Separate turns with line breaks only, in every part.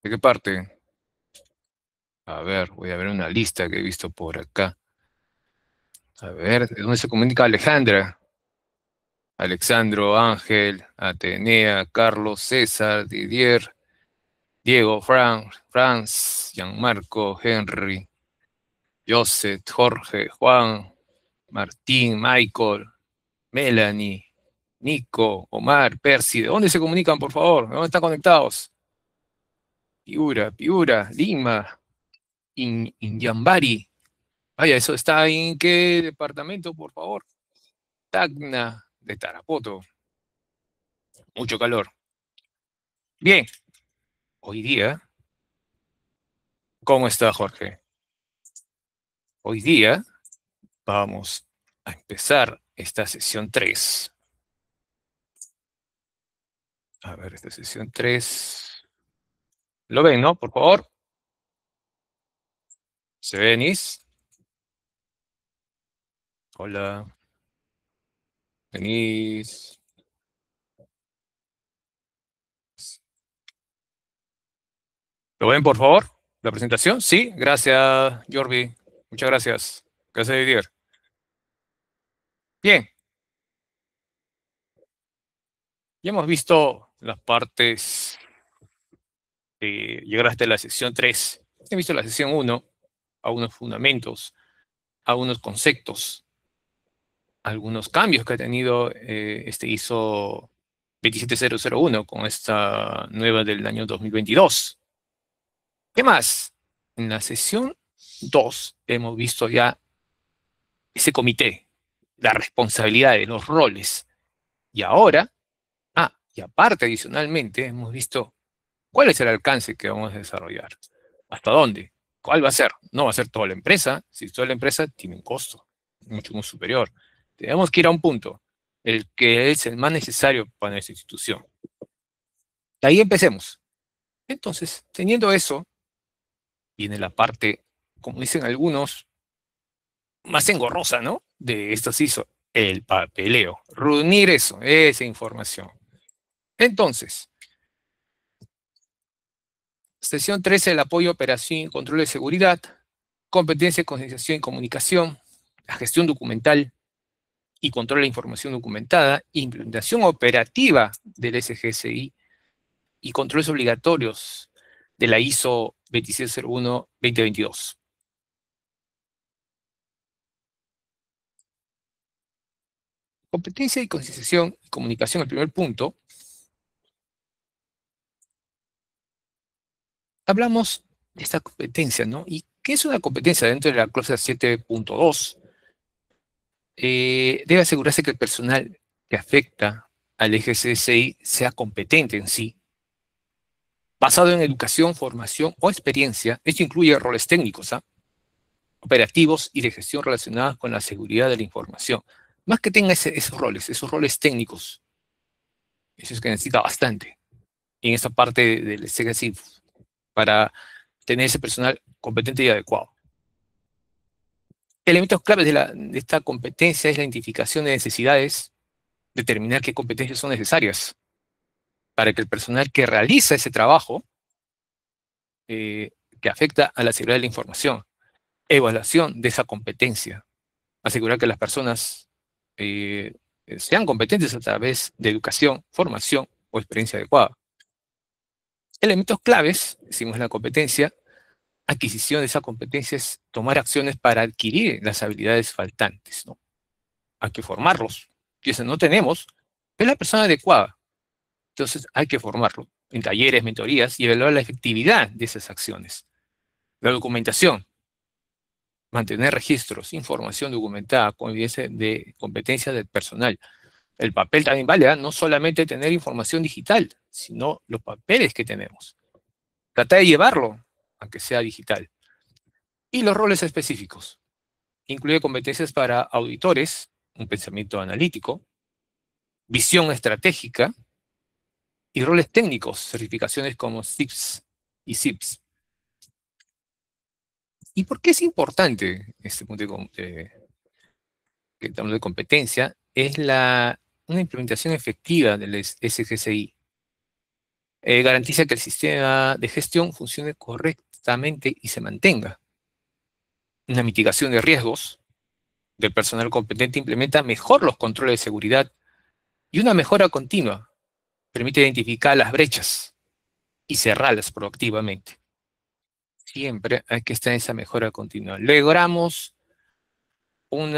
¿De qué parte? A ver, voy a ver una lista que he visto por acá. A ver, ¿de dónde se comunica Alejandra? Alexandro, Ángel, Atenea, Carlos, César, Didier, Diego, Franz, Gianmarco, Henry, Joseph, Jorge, Juan, Martín, Michael, Melanie, Nico, Omar, Percy. ¿De dónde se comunican, por favor? ¿De dónde están conectados? Piura, Lima, Inyambari. Vaya, ¿eso está en qué departamento, por favor? Tacna, de Tarapoto. Mucho calor. Bien, hoy día, ¿cómo está Jorge? Hoy día vamos a empezar esta sesión 3. A ver, esta sesión 3. ¿Lo ven, no? Por favor. ¿Se ven, Denise? Hola, Denise. ¿Lo ven, por favor? ¿La presentación? Sí, gracias, Jordi. Muchas gracias. Gracias, Didier. Bien, ya hemos visto las partes de llegar hasta la sesión 3. He visto la sesión 1, algunos fundamentos, algunos conceptos, algunos cambios que ha tenido este ISO 27001 con esta nueva del año 2022. ¿Qué más? En la sesión 2 hemos visto ya ese comité, la responsabilidad de los roles. Y ahora, y aparte adicionalmente, hemos visto cuál es el alcance que vamos a desarrollar. ¿Hasta dónde? ¿Cuál va a ser? No va a ser toda la empresa. Si toda la empresa tiene un costo mucho más superior. Tenemos que ir a un punto, el que es el más necesario para nuestra institución. De ahí empecemos. Entonces, teniendo eso, viene la parte, como dicen algunos, más engorrosa, ¿no? De esto se hizo el papeleo. Reunir eso, esa información. Entonces, sesión 13, el apoyo, operación y control de seguridad, competencia, concienciación y comunicación, la gestión documental y control de la información documentada, implementación operativa del SGSI y controles obligatorios de la ISO 2701-2022. Competencia y concienciación y comunicación, el primer punto. Hablamos de esta competencia, ¿no? ¿Y qué es una competencia dentro de la cláusula 7.2? Debe asegurarse que el personal que afecta al EGCSI sea competente en sí, basado en educación, formación o experiencia. Esto incluye roles técnicos, operativos y de gestión relacionados con la seguridad de la información. Más que tenga esos roles técnicos, eso es que necesita bastante en esa parte del EGCSI para tener ese personal competente y adecuado. Elementos claves de esta competencia es la identificación de necesidades, determinar qué competencias son necesarias para que el personal que realiza ese trabajo que afecta a la seguridad de la información, evaluación de esa competencia, asegurar que las personas sean competentes a través de educación, formación o experiencia adecuada. Elementos claves, decimos la competencia, adquisición de esa competencia es tomar acciones para adquirir las habilidades faltantes, ¿no? Hay que formarlos. Y si no tenemos, es la persona adecuada. Entonces hay que formarlo en talleres, mentorías y evaluar la efectividad de esas acciones. La documentación, mantener registros, información documentada con evidencia de competencia del personal. El papel también vale, no solamente tener información digital, sino los papeles que tenemos. Trata de llevarlo a que sea digital. Y los roles específicos. Incluye competencias para auditores, un pensamiento analítico, visión estratégica y roles técnicos, certificaciones como CIPS y CIPS. ¿Y por qué es importante este punto que estamos de competencia? Es una implementación efectiva del SGCI. Garantiza que el sistema de gestión funcione correctamente y se mantenga. Una mitigación de riesgos del personal competente implementa mejor los controles de seguridad y una mejora continua permite identificar las brechas y cerrarlas proactivamente. Siempre hay que estar en esa mejora continua. Logramos un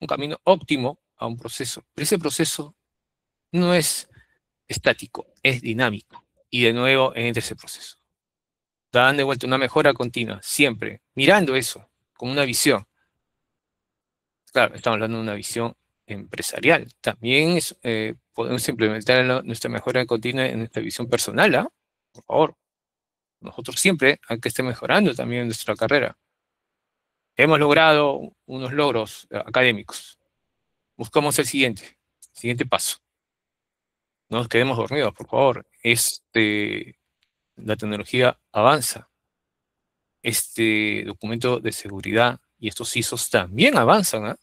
camino óptimo a un proceso, pero ese proceso no es estático, es dinámico. Y de nuevo entra ese proceso. Dan de vuelta una mejora continua, siempre, mirando eso, como una visión. Claro, estamos hablando de una visión empresarial. También podemos implementar nuestra mejora continua en nuestra visión personal, ¿ah? Por favor, nosotros siempre hay que estar mejorando también nuestra carrera. Hemos logrado unos logros académicos. Buscamos el siguiente paso. No nos quedemos dormidos, por favor. La tecnología avanza. Este documento de seguridad y estos ISOs también avanzan, ¿ah?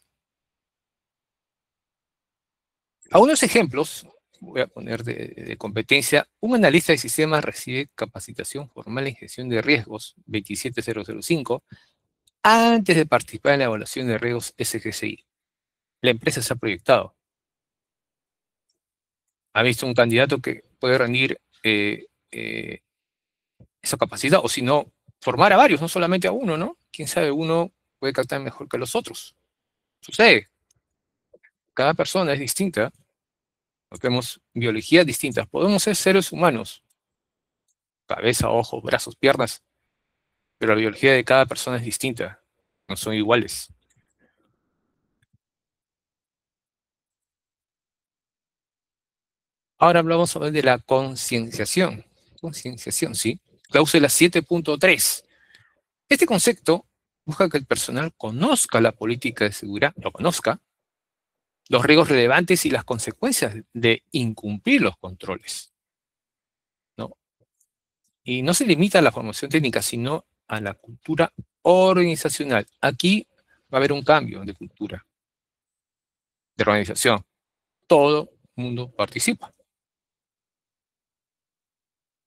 Algunos ejemplos, voy a poner de competencia. Un analista de sistemas recibe capacitación formal en gestión de riesgos 27005 antes de participar en la evaluación de riesgos SGCI. La empresa se ha proyectado. Ha visto un candidato que puede rendir esa capacidad, o si no, formar a varios, no solamente a uno, ¿no? Quién sabe, uno puede captar mejor que los otros. Sucede. Cada persona es distinta. Tenemos biologías distintas. Podemos ser seres humanos, cabeza, ojos, brazos, piernas, pero la biología de cada persona es distinta. No son iguales. Ahora hablamos sobre de la concienciación. Concienciación, ¿sí? Cláusula 7.3. Este concepto busca que el personal conozca la política de seguridad, lo conozca, los riesgos relevantes y las consecuencias de incumplir los controles, ¿no? Y no se limita a la formación técnica, sino a la cultura organizacional. Aquí va a haber un cambio de cultura, de organización. Todo el mundo participa.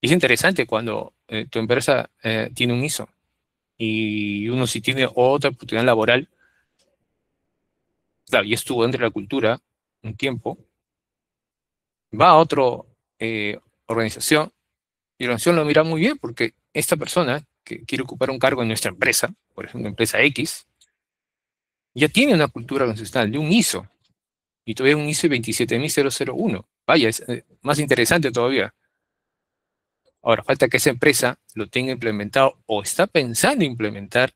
Es interesante cuando tu empresa tiene un ISO y uno si tiene otra oportunidad laboral, claro, y estuvo dentro de la cultura un tiempo, va a otra organización y la organización lo mira muy bien porque esta persona que quiere ocupar un cargo en nuestra empresa, por ejemplo, empresa X, ya tiene una cultura organizacional de un ISO y todavía un ISO 27001. Vaya, es más interesante todavía. Ahora, falta que esa empresa lo tenga implementado o está pensando implementar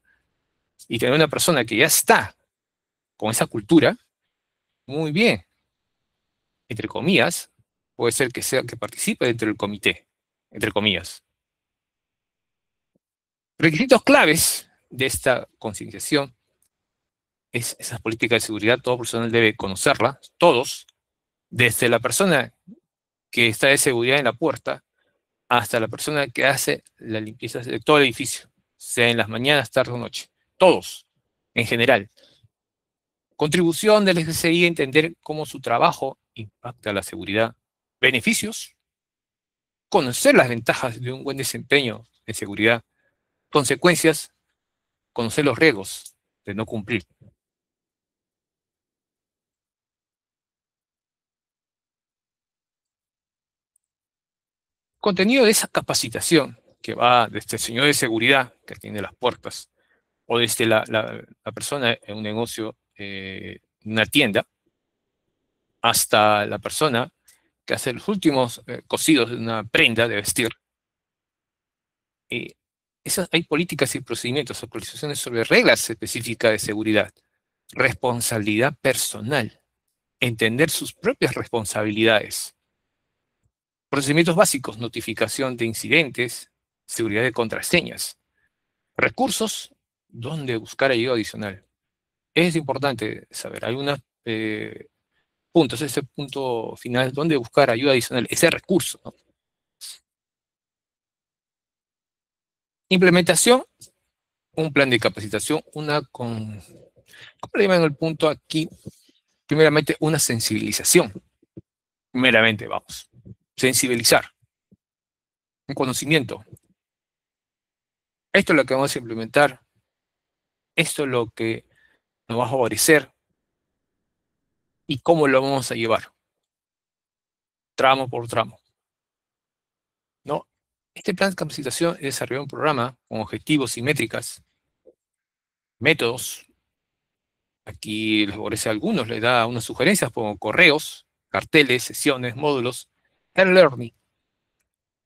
y tener una persona que ya está con esa cultura, muy bien, entre comillas, puede ser que sea que participe dentro del comité, entre comillas. Requisitos claves de esta concienciación es esa política de seguridad, todo personal debe conocerla, todos, desde la persona que está de seguridad en la puerta hasta la persona que hace la limpieza de todo el edificio, sea en las mañanas, tarde o noche, todos, en general. Contribución del SGCI a entender cómo su trabajo impacta la seguridad. Beneficios, conocer las ventajas de un buen desempeño en seguridad. Consecuencias, conocer los riesgos de no cumplir. Contenido de esa capacitación que va desde el señor de seguridad que atiende las puertas o desde la persona en un negocio, una tienda, hasta la persona que hace los últimos cosidos de una prenda de vestir. Hay políticas y procedimientos, actualizaciones sobre reglas específicas de seguridad, responsabilidad personal, entender sus propias responsabilidades, procedimientos básicos, notificación de incidentes, seguridad de contraseñas, recursos, dónde buscar ayuda adicional. Es importante saber, hay unos puntos, ese punto final, dónde buscar ayuda adicional, ese recurso, ¿no? Implementación, un plan de capacitación, ¿cómo le llaman el punto aquí? Primeramente, una sensibilización. Primeramente, vamos, sensibilizar. un conocimiento. Esto es lo que vamos a implementar, esto es lo que nos va a favorecer y cómo lo vamos a llevar, tramo por tramo, ¿no? Este plan de capacitación es desarrollar un programa con objetivos y métricas, métodos. Aquí les favorece a algunos, les da unas sugerencias como correos, carteles, sesiones, módulos, e-learning.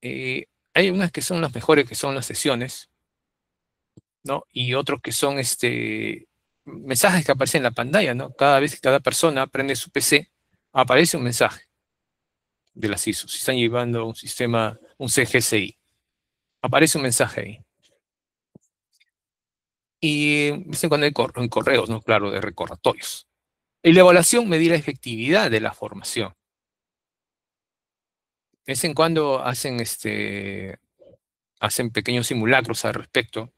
Hay unas que son las mejores, que son las sesiones, ¿no? Y otros que son mensajes que aparecen en la pantalla, ¿no? Cada vez que cada persona prende su PC, aparece un mensaje de las ISO. Si están llevando un sistema, un CGCI, aparece un mensaje ahí. Y de vez en cuando hay en correos, ¿no? Claro, de recordatorios. Y la evaluación medir la efectividad de la formación. De vez en cuando hacen pequeños simulacros al respecto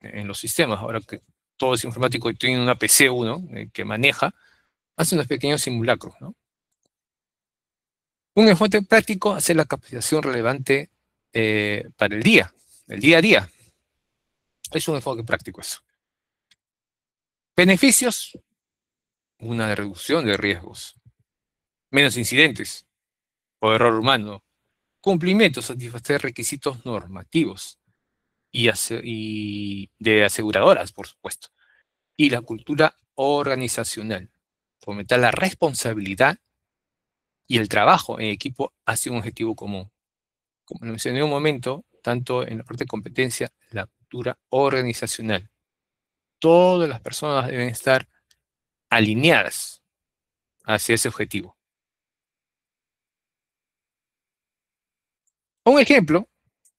en los sistemas. Ahora que todo es informático y tiene una PC uno que maneja, hace unos pequeños simulacros, ¿no? Un enfoque práctico hace la capacitación relevante para el día a día. Es un enfoque práctico eso. Beneficios, una reducción de riesgos, menos incidentes o error humano, cumplimiento, satisfacer requisitos normativos y de aseguradoras, por supuesto, y la cultura organizacional, fomentar la responsabilidad y el trabajo en equipo hacia un objetivo común. Como lo mencioné un momento, tanto en la parte de competencia, la cultura organizacional. Todas las personas deben estar alineadas hacia ese objetivo. Un ejemplo,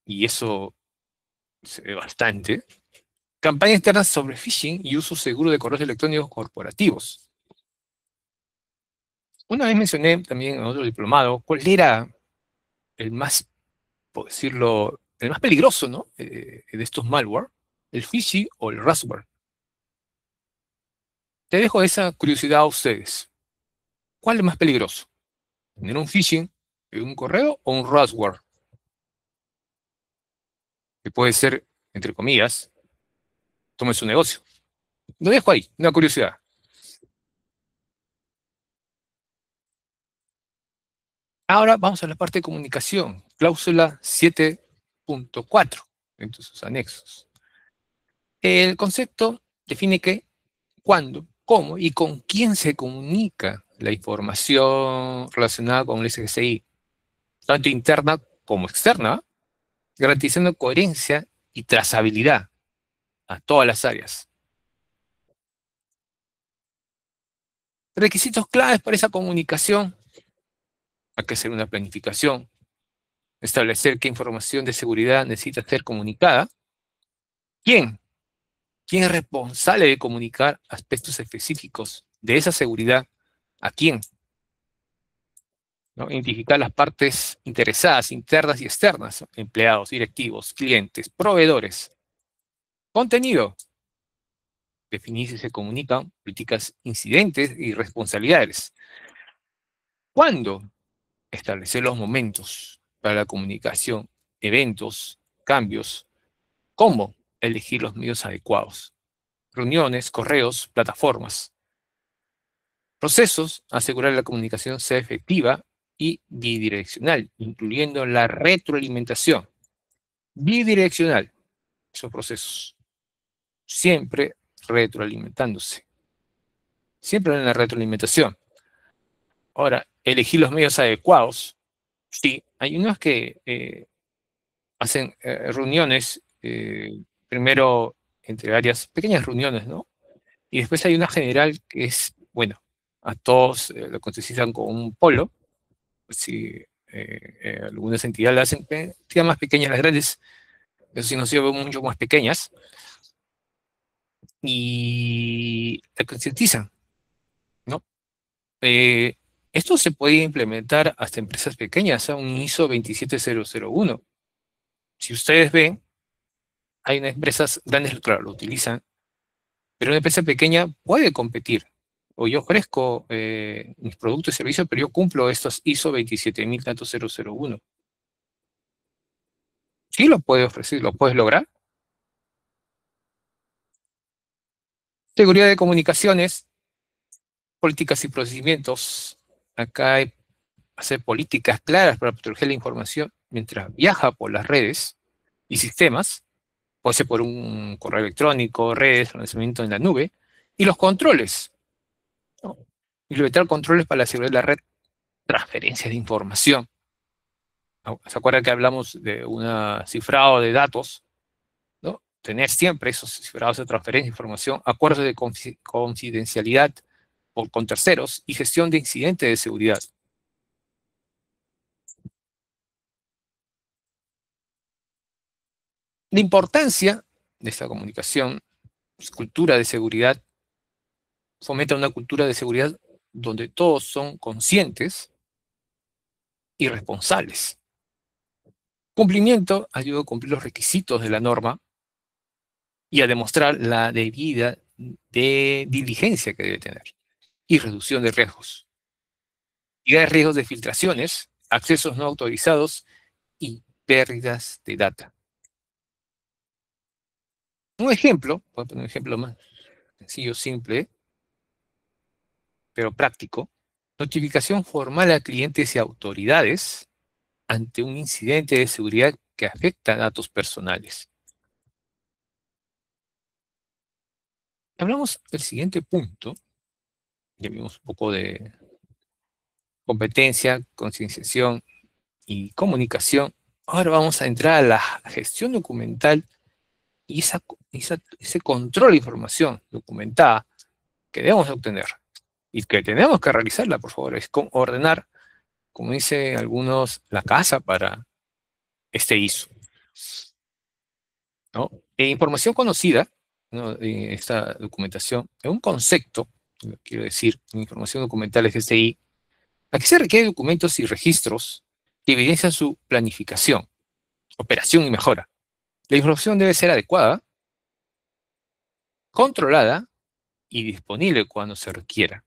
y eso se ve bastante, campañas internas sobre phishing y uso seguro de correos electrónicos corporativos. Una vez mencioné también en otro diplomado cuál era el más, por decirlo, el más peligroso, ¿no? De estos malware, el phishing o el ransomware. Te dejo esa curiosidad a ustedes. ¿Cuál es más peligroso? ¿Tener un phishing en un correo o un ransomware? Que puede ser, entre comillas, tome su negocio. Lo dejo ahí, una curiosidad. Ahora vamos a la parte de comunicación, cláusula 7.4 en sus anexos. El concepto define que, cuándo, cómo y con quién se comunica la información relacionada con el SGCI, tanto interna como externa, garantizando coherencia y trazabilidad a todas las áreas. Requisitos claves para esa comunicación: hay que hacer una planificación, establecer qué información de seguridad necesita ser comunicada, quién, quién es responsable de comunicar aspectos específicos de esa seguridad, a quién, ¿no? Identificar las partes interesadas, internas y externas, empleados, directivos, clientes, proveedores. Contenido, definir si se comunican políticas, incidentes y responsabilidades. ¿Cuándo? Establecer los momentos para la comunicación, eventos, cambios. ¿Cómo? Elegir los medios adecuados. Reuniones, correos, plataformas. Procesos, asegurar la comunicación sea efectiva y bidireccional, incluyendo la retroalimentación. Bidireccional, esos procesos. Siempre retroalimentándose. Siempre en la retroalimentación. Ahora, elegir los medios adecuados. Sí, hay unos que hacen reuniones, primero entre varias pequeñas reuniones, ¿no? Y después hay una general que es, bueno, a todos lo contestan con un polo. Si algunas entidades la hacen, tienen más pequeñas las grandes, eso sí nos lleva mucho más pequeñas, y la concientizan, ¿no? Eh, Esto se puede implementar hasta empresas pequeñas, a un ISO 27001. Si ustedes ven, hay unas empresas grandes que claro, lo utilizan, pero una empresa pequeña puede competir. O yo ofrezco mis productos y servicios, pero yo cumplo estos ISO 27001. Sí lo puedes ofrecer, lo puedes lograr. Seguridad de comunicaciones, políticas y procedimientos. Acá hay hacer políticas claras para proteger la información mientras viaja por las redes y sistemas, puede ser por un correo electrónico, redes, lanzamiento en la nube, y los controles, ¿no? Implementar controles para la seguridad de la red, transferencia de información. ¿No? ¿Se acuerdan que hablamos de un cifrado de datos? ¿No? Tener siempre esos cifrados de transferencia de información, acuerdos de confidencialidad con terceros y gestión de incidentes de seguridad. La importancia de esta comunicación, cultura de seguridad, fomenta una cultura de seguridad donde todos son conscientes y responsables. Cumplimiento ayuda a cumplir los requisitos de la norma y a demostrar la debida diligencia que debe tener y reducción de riesgos. Y de riesgos de filtraciones, accesos no autorizados y pérdidas de data. Un ejemplo, voy a poner un ejemplo más sencillo, simple, pero práctico. Notificación formal a clientes y autoridades ante un incidente de seguridad que afecta a datos personales. Hablamos del siguiente punto, ya vimos un poco de competencia, concienciación y comunicación. Ahora vamos a entrar a la gestión documental y ese control de información documentada que debemos obtener y que tenemos que realizarla, por favor, es ordenar, como dicen algunos, la casa para este ISO, ¿no? Información conocida, ¿no? Esta documentación, es un concepto, quiero decir, información documental SSI, aquí se requieren documentos y registros que evidencian su planificación, operación y mejora. La información debe ser adecuada, controlada y disponible cuando se requiera.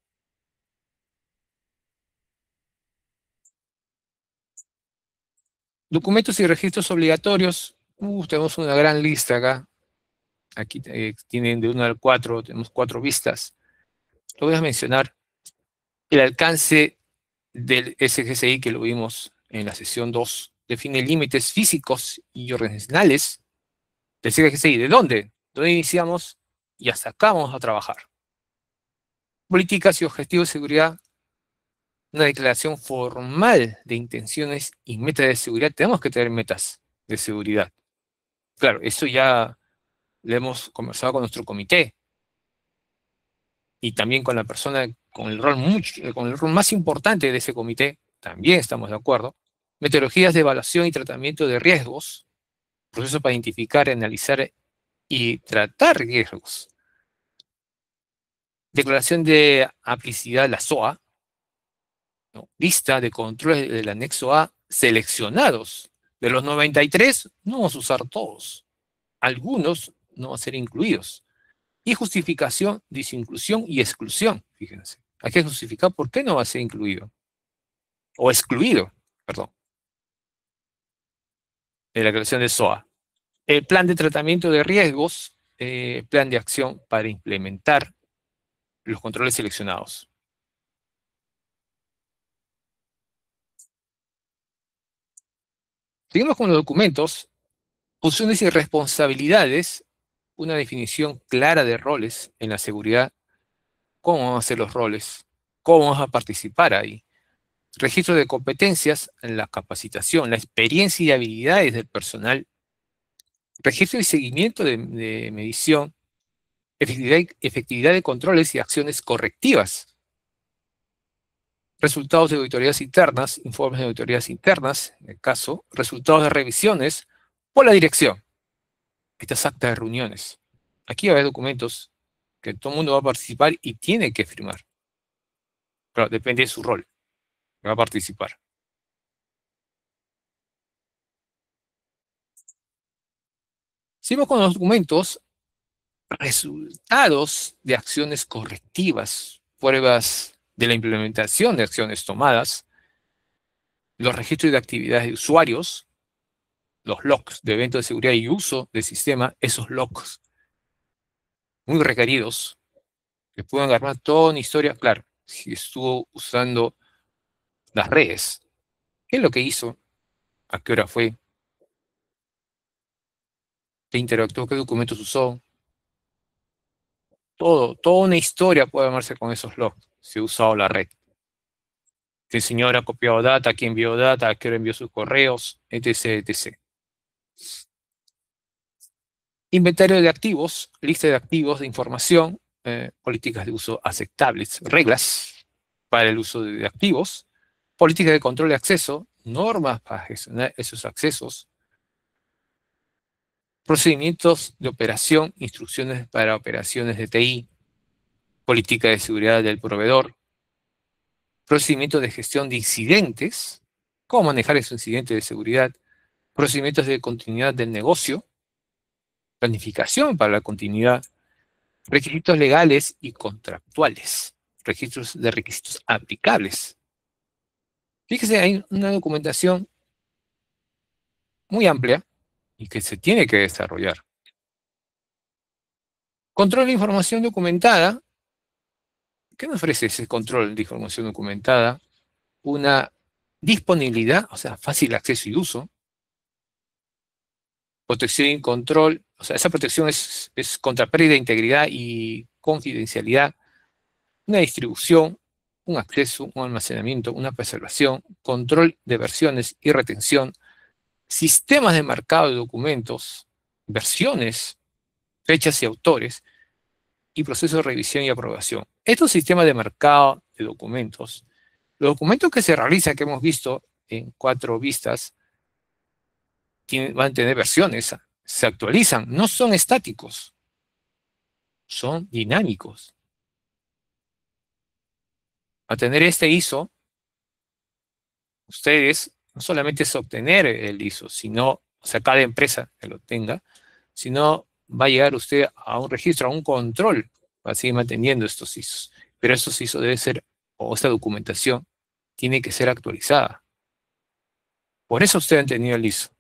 Documentos y registros obligatorios, tenemos una gran lista acá. Aquí tienen de 1 al 4, tenemos 4 vistas. Lo voy a mencionar. El alcance del SGCI que lo vimos en la sesión 2 define límites físicos y organizacionales del SGCI. ¿De dónde? ¿Dónde iniciamos y hasta acá vamos a trabajar? Políticas y objetivos de seguridad, una declaración formal de intenciones y metas de seguridad. Tenemos que tener metas de seguridad. Claro, eso ya lo hemos conversado con nuestro comité y también con la persona con el rol más importante de ese comité, también estamos de acuerdo. Metodologías de evaluación y tratamiento de riesgos, procesos para identificar, analizar y tratar riesgos. Declaración de aplicidad, la SOA, ¿no? Lista de controles del anexo A seleccionados. De los 93, no vamos a usar todos. Algunos no van a ser incluidos. Y justificación, desinclusión y exclusión, fíjense. Hay que justificar por qué no va a ser incluido. O excluido, perdón, de la declaración de SOA. El plan de tratamiento de riesgos, plan de acción para implementar los controles seleccionados. Seguimos con los documentos, funciones y responsabilidades, una definición clara de roles en la seguridad, cómo vamos a hacer los roles, cómo vamos a participar ahí. Registro de competencias, la capacitación, la experiencia y habilidades del personal. Registro y seguimiento de medición, efectividad de controles y acciones correctivas. Resultados de auditorías internas, informes de auditorías internas, en el caso, resultados de revisiones por la dirección. Estas actas de reuniones. Aquí va a haber documentos que todo el mundo va a participar y tiene que firmar. Pero depende de su rol, va a participar. Seguimos con los documentos, resultados de acciones correctivas, pruebas de la implementación de acciones tomadas, los registros de actividades de usuarios, los logs de eventos de seguridad y uso del sistema, esos logs muy requeridos, que pueden armar toda una historia, claro, si estuvo usando las redes, qué es lo que hizo, a qué hora fue, qué interactuó, qué documentos usó, toda una historia puede armarse con esos logs, si ha usado la red. Si el señor ha copiado data, quién envió data, a qué hora envió sus correos, etc, etc. Inventario de activos, lista de activos de información, políticas de uso aceptables, reglas para el uso de activos, políticas de control de acceso, normas para gestionar esos accesos, procedimientos de operación, instrucciones para operaciones de TI, política de seguridad del proveedor, procedimientos de gestión de incidentes, cómo manejar esos incidentes de seguridad, procedimientos de continuidad del negocio, planificación para la continuidad, requisitos legales y contractuales, registros de requisitos aplicables. Fíjese, hay una documentación muy amplia y que se tiene que desarrollar. Control de información documentada. ¿Qué me ofrece ese control de información documentada? Una disponibilidad, o sea, fácil acceso y uso. Protección y control, o sea, esa protección es contra pérdida de integridad y confidencialidad. Una distribución, un acceso, un almacenamiento, una preservación, control de versiones y retención, sistemas de marcado de documentos, versiones, fechas y autores, y proceso de revisión y aprobación. Estos sistemas de marcado de documentos, los documentos que se realizan, que hemos visto en 4 vistas, van a tener versiones, se actualizan, no son estáticos, son dinámicos. A tener este ISO, ustedes no solamente es obtener el ISO, sino, o sea, cada empresa que lo tenga, sino va a llegar usted a un registro, a un control, para seguir manteniendo estos ISOs. Pero estos ISOs debe ser, o esta documentación, tiene que ser actualizada. Por eso ustedes han tenido el ISO.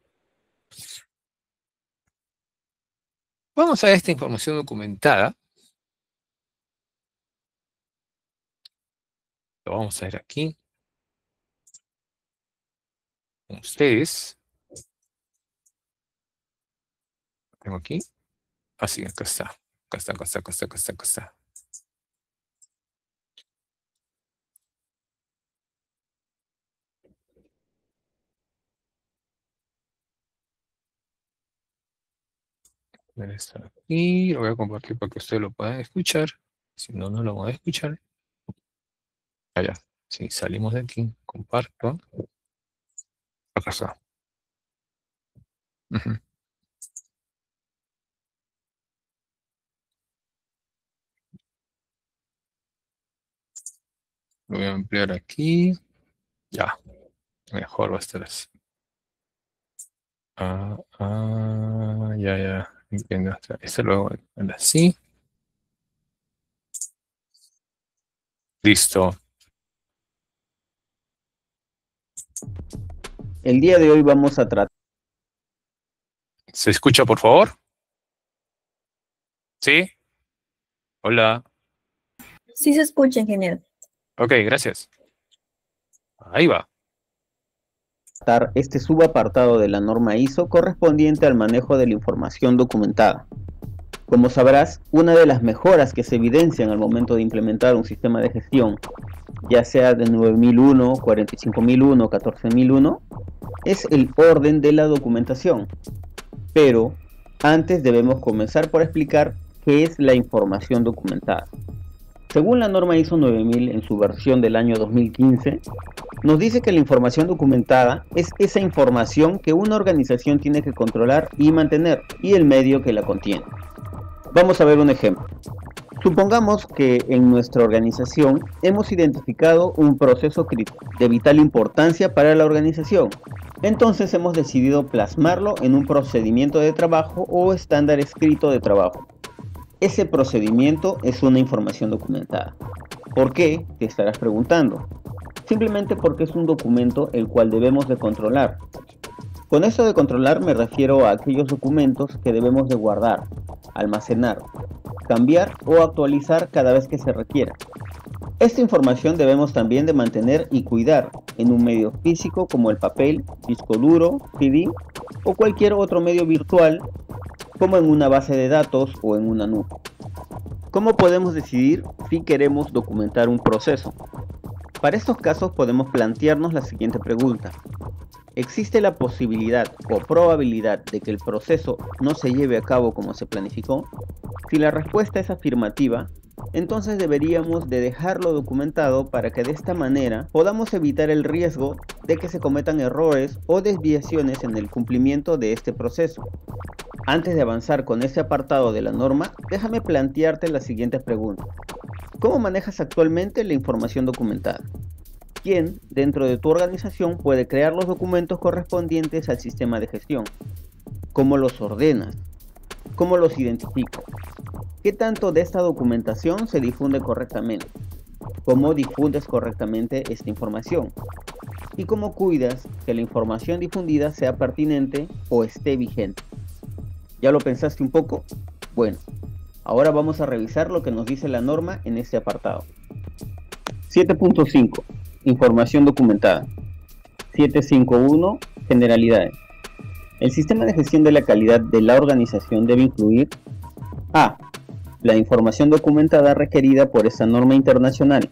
Vamos a ver esta información documentada. Lo vamos a ver aquí. Con ustedes. Tengo aquí. Así, acá está. Acá está, acá está, acá está, acá está, acá está. Debe estar aquí. Lo voy a compartir para que ustedes lo puedan escuchar. Si no, no lo van a escuchar. Allá. Sí, salimos de aquí. Comparto. Acá está. Ujú. Lo voy a ampliar aquí. Ya. Mejor va a estar así. Ya, ya. Entiendo. Este lo hago así. Listo.
El día de hoy vamos a tratar.
¿Se escucha, por favor? ¿Sí? Hola.
Sí se escucha, ingeniero.
Ok, gracias. Ahí va.
Este subapartado de la norma ISO correspondiente al manejo de la información documentada. Como sabrás, una de las mejoras que se evidencian al momento de implementar un sistema de gestión, ya sea de 9001, 45001, 14001, es el orden de la documentación. Pero antes debemos comenzar por explicar qué es la información documentada. Según la norma ISO 9000 en su versión del año 2015, nos dice que la información documentada es esa información que una organización tiene que controlar y mantener, y el medio que la contiene. Vamos a ver un ejemplo. Supongamos que en nuestra organización hemos identificado un proceso de vital importancia para la organización. Entonces hemos decidido plasmarlo en un procedimiento de trabajo o estándar escrito de trabajo. Ese procedimiento es una información documentada. ¿Por qué? Te estarás preguntando. Simplemente porque es un documento el cual debemos de controlar. Con esto de controlar me refiero a aquellos documentos que debemos de guardar, almacenar, cambiar o actualizar cada vez que se requiera. Esta información debemos también de mantener y cuidar en un medio físico como el papel, disco duro, CD o cualquier otro medio virtual como en una base de datos o en una nube. ¿Cómo podemos decidir si queremos documentar un proceso? Para estos casos podemos plantearnos la siguiente pregunta. ¿Existe la posibilidad o probabilidad de que el proceso no se lleve a cabo como se planificó? Si la respuesta es afirmativa, entonces deberíamos de dejarlo documentado para que de esta manera podamos evitar el riesgo de que se cometan errores o desviaciones en el cumplimiento de este proceso. Antes de avanzar con este apartado de la norma, déjame plantearte la siguiente pregunta. ¿Cómo manejas actualmente la información documentada? ¿Quién dentro de tu organización puede crear los documentos correspondientes al sistema de gestión? ¿Cómo los ordenas? ¿Cómo los identificas? ¿Qué tanto de esta documentación se difunde correctamente? ¿Cómo difundes correctamente esta información? ¿Y cómo cuidas que la información difundida sea pertinente o esté vigente? ¿Ya lo pensaste un poco? Bueno, ahora vamos a revisar lo que nos dice la norma en este apartado. 7.5. Información documentada. 7.5.1. Generalidades. El sistema de gestión de la calidad de la organización debe incluir A. La información documentada requerida por esta norma internacional.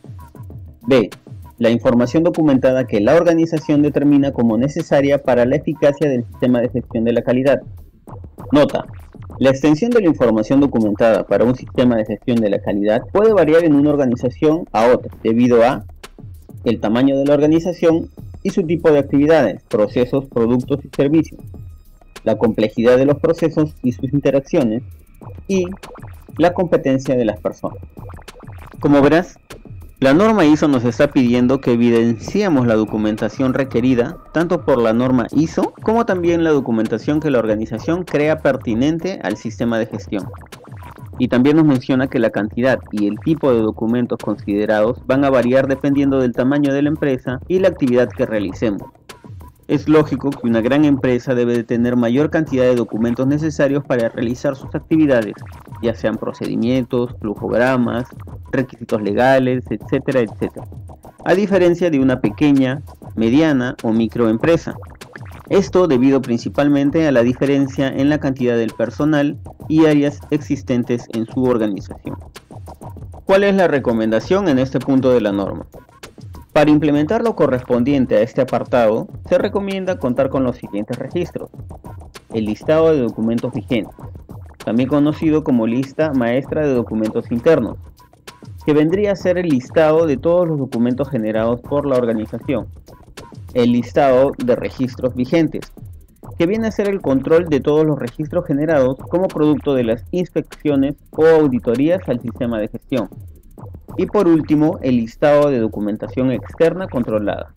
B. La información documentada que la organización determina como necesaria para la eficacia del sistema de gestión de la calidad. Nota. La extensión de la información documentada para un sistema de gestión de la calidad puede variar en una organización a otra debido a el tamaño de la organización y su tipo de actividades, procesos, productos y servicios, la complejidad de los procesos y sus interacciones y la competencia de las personas. Como verás, la norma ISO nos está pidiendo que evidenciemos la documentación requerida tanto por la norma ISO como también la documentación que la organización crea pertinente al sistema de gestión. Y también nos menciona que la cantidad y el tipo de documentos considerados van a variar dependiendo del tamaño de la empresa y la actividad que realicemos. Es lógico que una gran empresa debe de tener mayor cantidad de documentos necesarios para realizar sus actividades, ya sean procedimientos, flujogramas, requisitos legales, etcétera, etcétera. A diferencia de una pequeña, mediana o microempresa. Esto debido principalmente a la diferencia en la cantidad del personal y áreas existentes en su organización. ¿Cuál es la recomendación en este punto de la norma? Para implementar lo correspondiente a este apartado, se recomienda contar con los siguientes registros. El listado de documentos vigentes, también conocido como lista maestra de documentos internos, que vendría a ser el listado de todos los documentos generados por la organización. El listado de registros vigentes, que viene a ser el control de todos los registros generados como producto de las inspecciones o auditorías al sistema de gestión. Y por último, el listado de documentación externa controlada,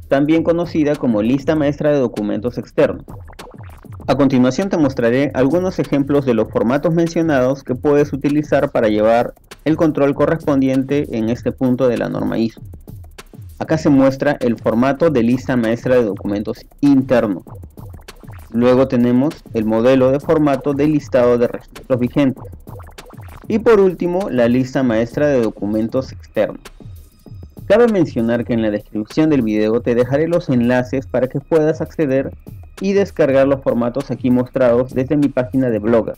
también conocida como lista maestra de documentos externos. A continuación te mostraré algunos ejemplos de los formatos mencionados que puedes utilizar para llevar el control correspondiente en este punto de la norma ISO. Acá se muestra el formato de lista maestra de documentos internos. Luego tenemos el modelo de formato de listado de registros vigentes. Y por último, la lista maestra de documentos externos. Cabe mencionar que en la descripción del video te dejaré los enlaces para que puedas acceder y descargar los formatos aquí mostrados desde mi página de Blogger.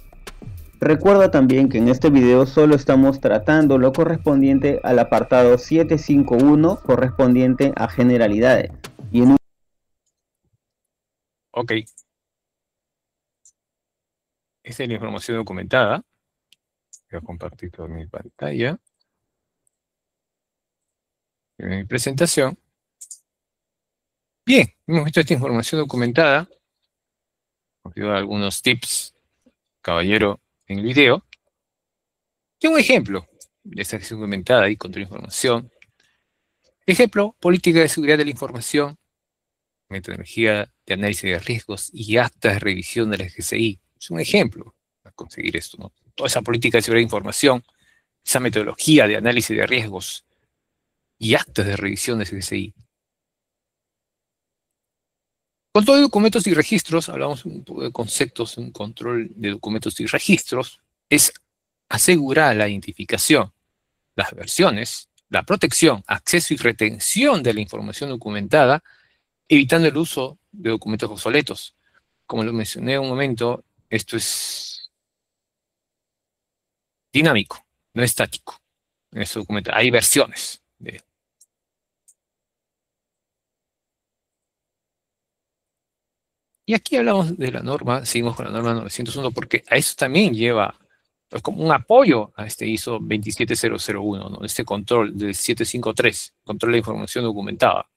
Recuerda también que en este video solo estamos tratando lo correspondiente al apartado 7.5.1 correspondiente a generalidades. Y en un...
Ok. Esta es la información documentada. Voy a compartir toda mi pantalla. En mi presentación. Bien, hemos visto esta información documentada. Os dio algunos tips, caballero, en el video. Y un ejemplo de esta gestión documentada y control de información. Ejemplo, política de seguridad de la información, metodología de análisis de riesgos y actas de revisión de la GCI. Es un ejemplo para conseguir esto, ¿no? Toda esa política de seguridad de información, esa metodología de análisis de riesgos y actas de revisión de GCI. Control de documentos y registros, hablamos un poco de conceptos, un control de documentos y registros, es asegurar la identificación, las versiones, la protección, acceso y retención de la información documentada, evitando el uso de documentos obsoletos. Como lo mencioné un momento, esto es dinámico, no estático. En este documento hay versiones. Y aquí hablamos de la norma, seguimos con la norma 901, porque a eso también lleva, es como un apoyo a este ISO 27001, ¿no? Este control del 753, control de información documentada.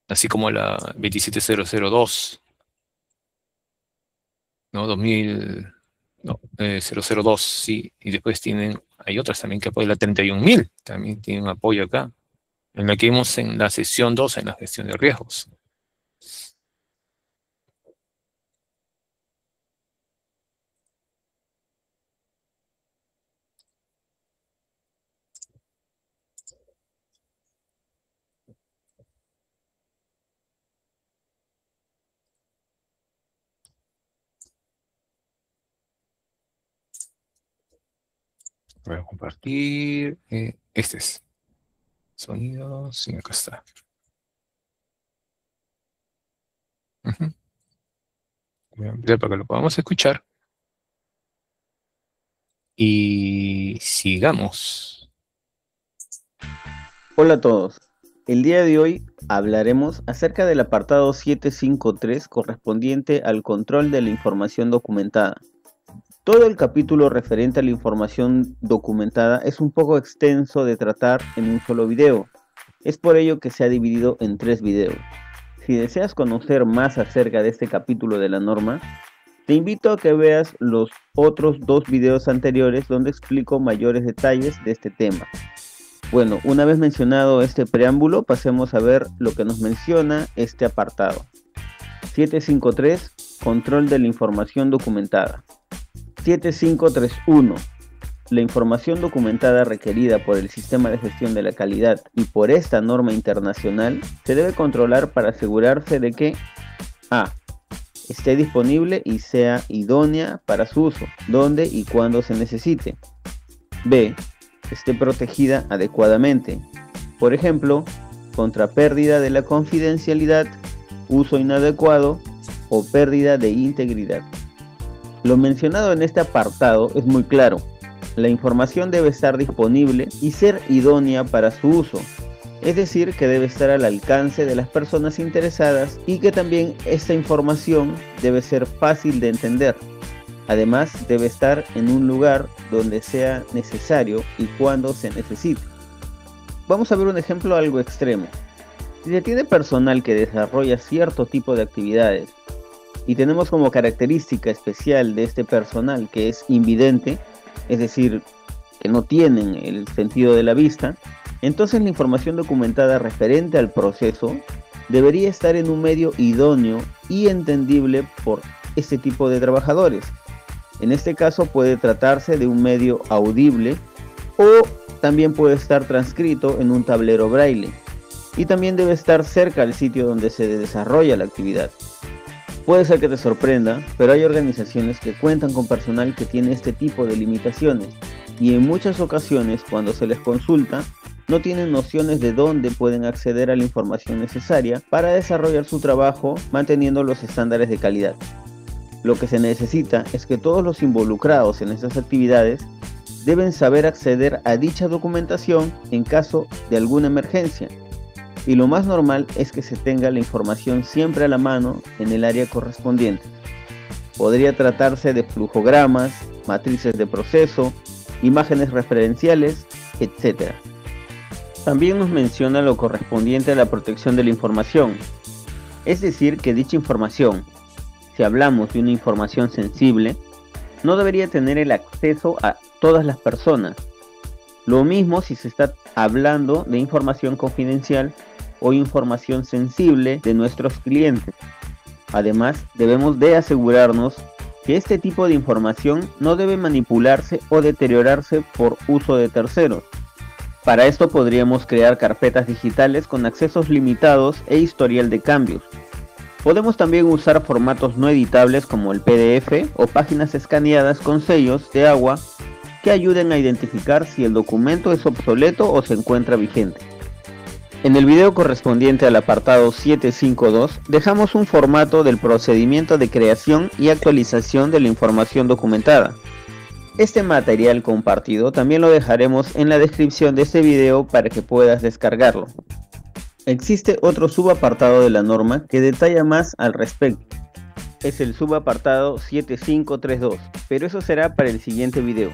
Así como la 27002, ¿no? 002, sí, y después hay otras también que apoyan la 31000, también tienen un apoyo acá, en la que vimos en la sesión 2, en la gestión de riesgos. Voy a compartir, este es sonido, sí, acá está. Voy a ampliar para que lo podamos escuchar. Y sigamos.
Hola a todos. El día de hoy hablaremos acerca del apartado 753 correspondiente al control de la información documentada. Todo el capítulo referente a la información documentada es un poco extenso de tratar en un solo video. Es por ello que se ha dividido en 3 videos. Si deseas conocer más acerca de este capítulo de la norma, te invito a que veas los otros 2 videos anteriores donde explico mayores detalles de este tema. Bueno, una vez mencionado este preámbulo, pasemos a ver lo que nos menciona este apartado. 753, control de la información documentada. 7531, la información documentada requerida por el Sistema de Gestión de la Calidad y por esta norma internacional se debe controlar para asegurarse de que a. esté disponible y sea idónea para su uso, donde y cuando se necesite. b. esté protegida adecuadamente, por ejemplo, contra pérdida de la confidencialidad, uso inadecuado o pérdida de integridad. Lo mencionado en este apartado es muy claro. La información debe estar disponible y ser idónea para su uso, es decir, que debe estar al alcance de las personas interesadas y que también esta información debe ser fácil de entender. Además, debe estar en un lugar donde sea necesario y cuando se necesite. Vamos a ver un ejemplo algo extremo. Si se tiene personal que desarrolla cierto tipo de actividades y tenemos como característica especial de este personal que es invidente, es decir, que no tienen el sentido de la vista, entonces la información documentada referente al proceso debería estar en un medio idóneo y entendible por este tipo de trabajadores. En este caso puede tratarse de un medio audible o también puede estar transcrito en un tablero braille y también debe estar cerca al sitio donde se desarrolla la actividad. Puede ser que te sorprenda, pero hay organizaciones que cuentan con personal que tiene este tipo de limitaciones y en muchas ocasiones cuando se les consulta no tienen nociones de dónde pueden acceder a la información necesaria para desarrollar su trabajo manteniendo los estándares de calidad. Lo que se necesita es que todos los involucrados en estas actividades deben saber acceder a dicha documentación en caso de alguna emergencia. Y lo más normal es que se tenga la información siempre a la mano en el área correspondiente. Podría tratarse de flujogramas, matrices de proceso, imágenes referenciales, etc. También nos menciona lo correspondiente a la protección de la información, es decir, que dicha información, si hablamos de una información sensible, no debería tener el acceso a todas las personas. Lo mismo si se está hablando de información confidencial o información sensible de nuestros clientes. Además, debemos de asegurarnos que este tipo de información no debe manipularse o deteriorarse por uso de terceros. Para esto podríamos crear carpetas digitales con accesos limitados e historial de cambios. Podemos también usar formatos no editables como el PDF o páginas escaneadas con sellos de agua que ayuden a identificar si el documento es obsoleto o se encuentra vigente. En el video correspondiente al apartado 752 dejamos un formato del procedimiento de creación y actualización de la información documentada. Este material compartido también lo dejaremos en la descripción de este video para que puedas descargarlo. Existe otro subapartado de la norma que detalla más al respecto. Es el subapartado 7532, pero eso será para el siguiente video.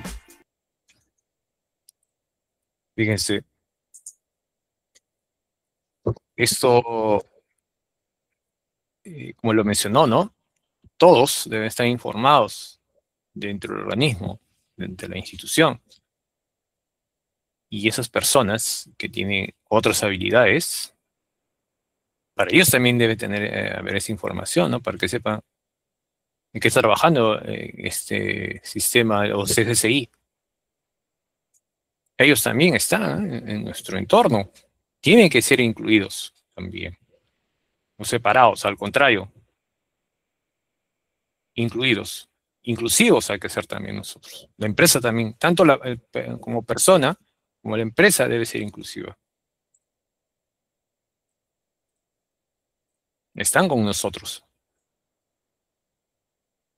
Fíjense, esto, como lo mencionó, ¿no? Todos deben estar informados dentro del organismo, dentro de la institución. Y esas personas que tienen otras habilidades, para ellos también debe tener haber esa información, ¿no? Para que sepan en qué está trabajando este sistema o CGCI. Ellos también están en nuestro entorno. Tienen que ser incluidos también. No separados, al contrario. Incluidos. Inclusivos hay que ser también nosotros. La empresa también, tanto como persona, como la empresa debe ser inclusiva. Están con nosotros.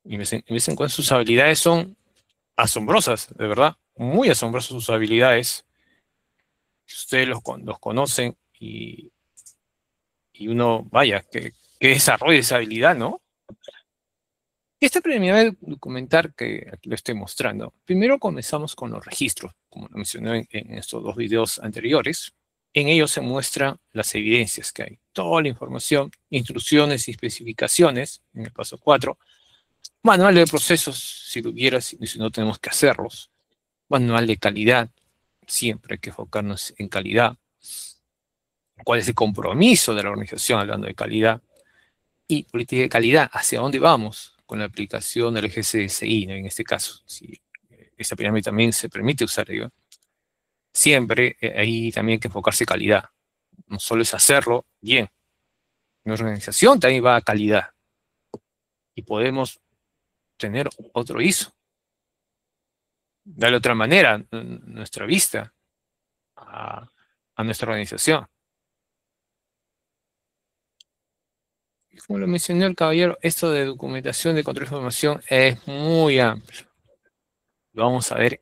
Y me dicen cuando sus habilidades son asombrosas, de verdad. Muy asombrosas sus habilidades. Ustedes los conocen y uno, vaya, que desarrolle esa habilidad, ¿no? Esta preliminar documental que aquí lo estoy mostrando, primero comenzamos con los registros, como lo mencioné en estos dos videos anteriores. En ellos se muestran las evidencias que hay, toda la información, instrucciones y especificaciones, en el paso 4, manual de procesos, si lo hubiera, si no tenemos que hacerlos, manual de calidad, siempre hay que enfocarnos en calidad, cuál es el compromiso de la organización hablando de calidad, y política de calidad, hacia dónde vamos con la aplicación del GCSI, ¿no? En este caso, si esta pirámide también se permite usar, digo, siempre ahí también hay que enfocarse en calidad, no solo es hacerlo bien, en la organización también va a calidad, y podemos tener otro ISO, darle otra manera nuestra vista a nuestra organización. Como lo mencionó el caballero, esto de documentación de control de información es muy amplio. Lo vamos a ver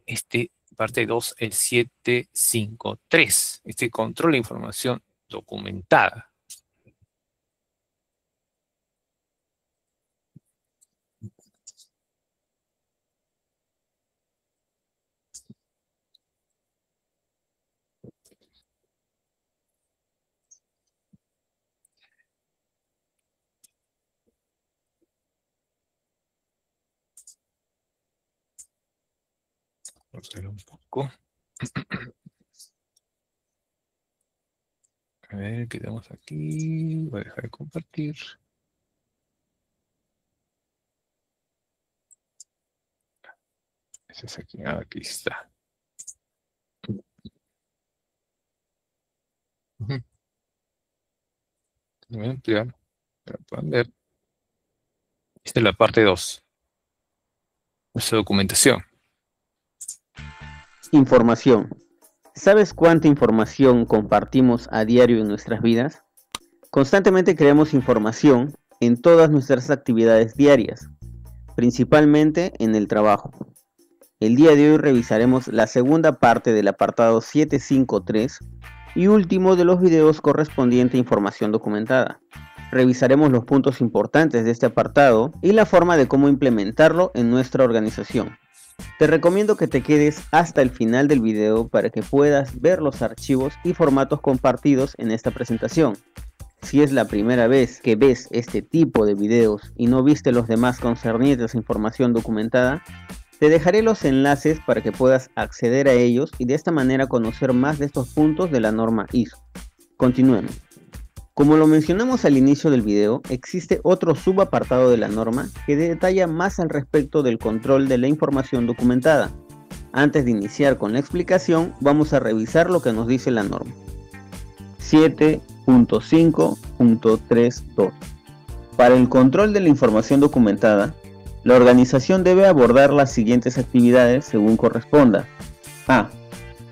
parte 2, el 753, control de información documentada. Vamos a ver un poco. A ver, ¿qué tenemos aquí? Voy a dejar de compartir. Ese es aquí. Aquí está. Voy a ampliar para que puedan ver. Esta es la parte 2. Nuestra documentación.
Información. ¿Sabes cuánta información compartimos a diario en nuestras vidas? Constantemente creamos información en todas nuestras actividades diarias, principalmente en el trabajo. El día de hoy revisaremos la segunda parte del apartado 753 y último de los videos correspondiente a información documentada. Revisaremos los puntos importantes de este apartado y la forma de cómo implementarlo en nuestra organización. Te recomiendo que te quedes hasta el final del video para que puedas ver los archivos y formatos compartidos en esta presentación. Si es la primera vez que ves este tipo de videos y no viste los demás concernientes a información documentada, te dejaré los enlaces para que puedas acceder a ellos y de esta manera conocer más de estos puntos de la norma ISO. Continuemos. Como lo mencionamos al inicio del video, existe otro subapartado de la norma que detalla más al respecto del control de la información documentada. Antes de iniciar con la explicación, vamos a revisar lo que nos dice la norma. 7.5.32. Para el control de la información documentada, la organización debe abordar las siguientes actividades según corresponda. A.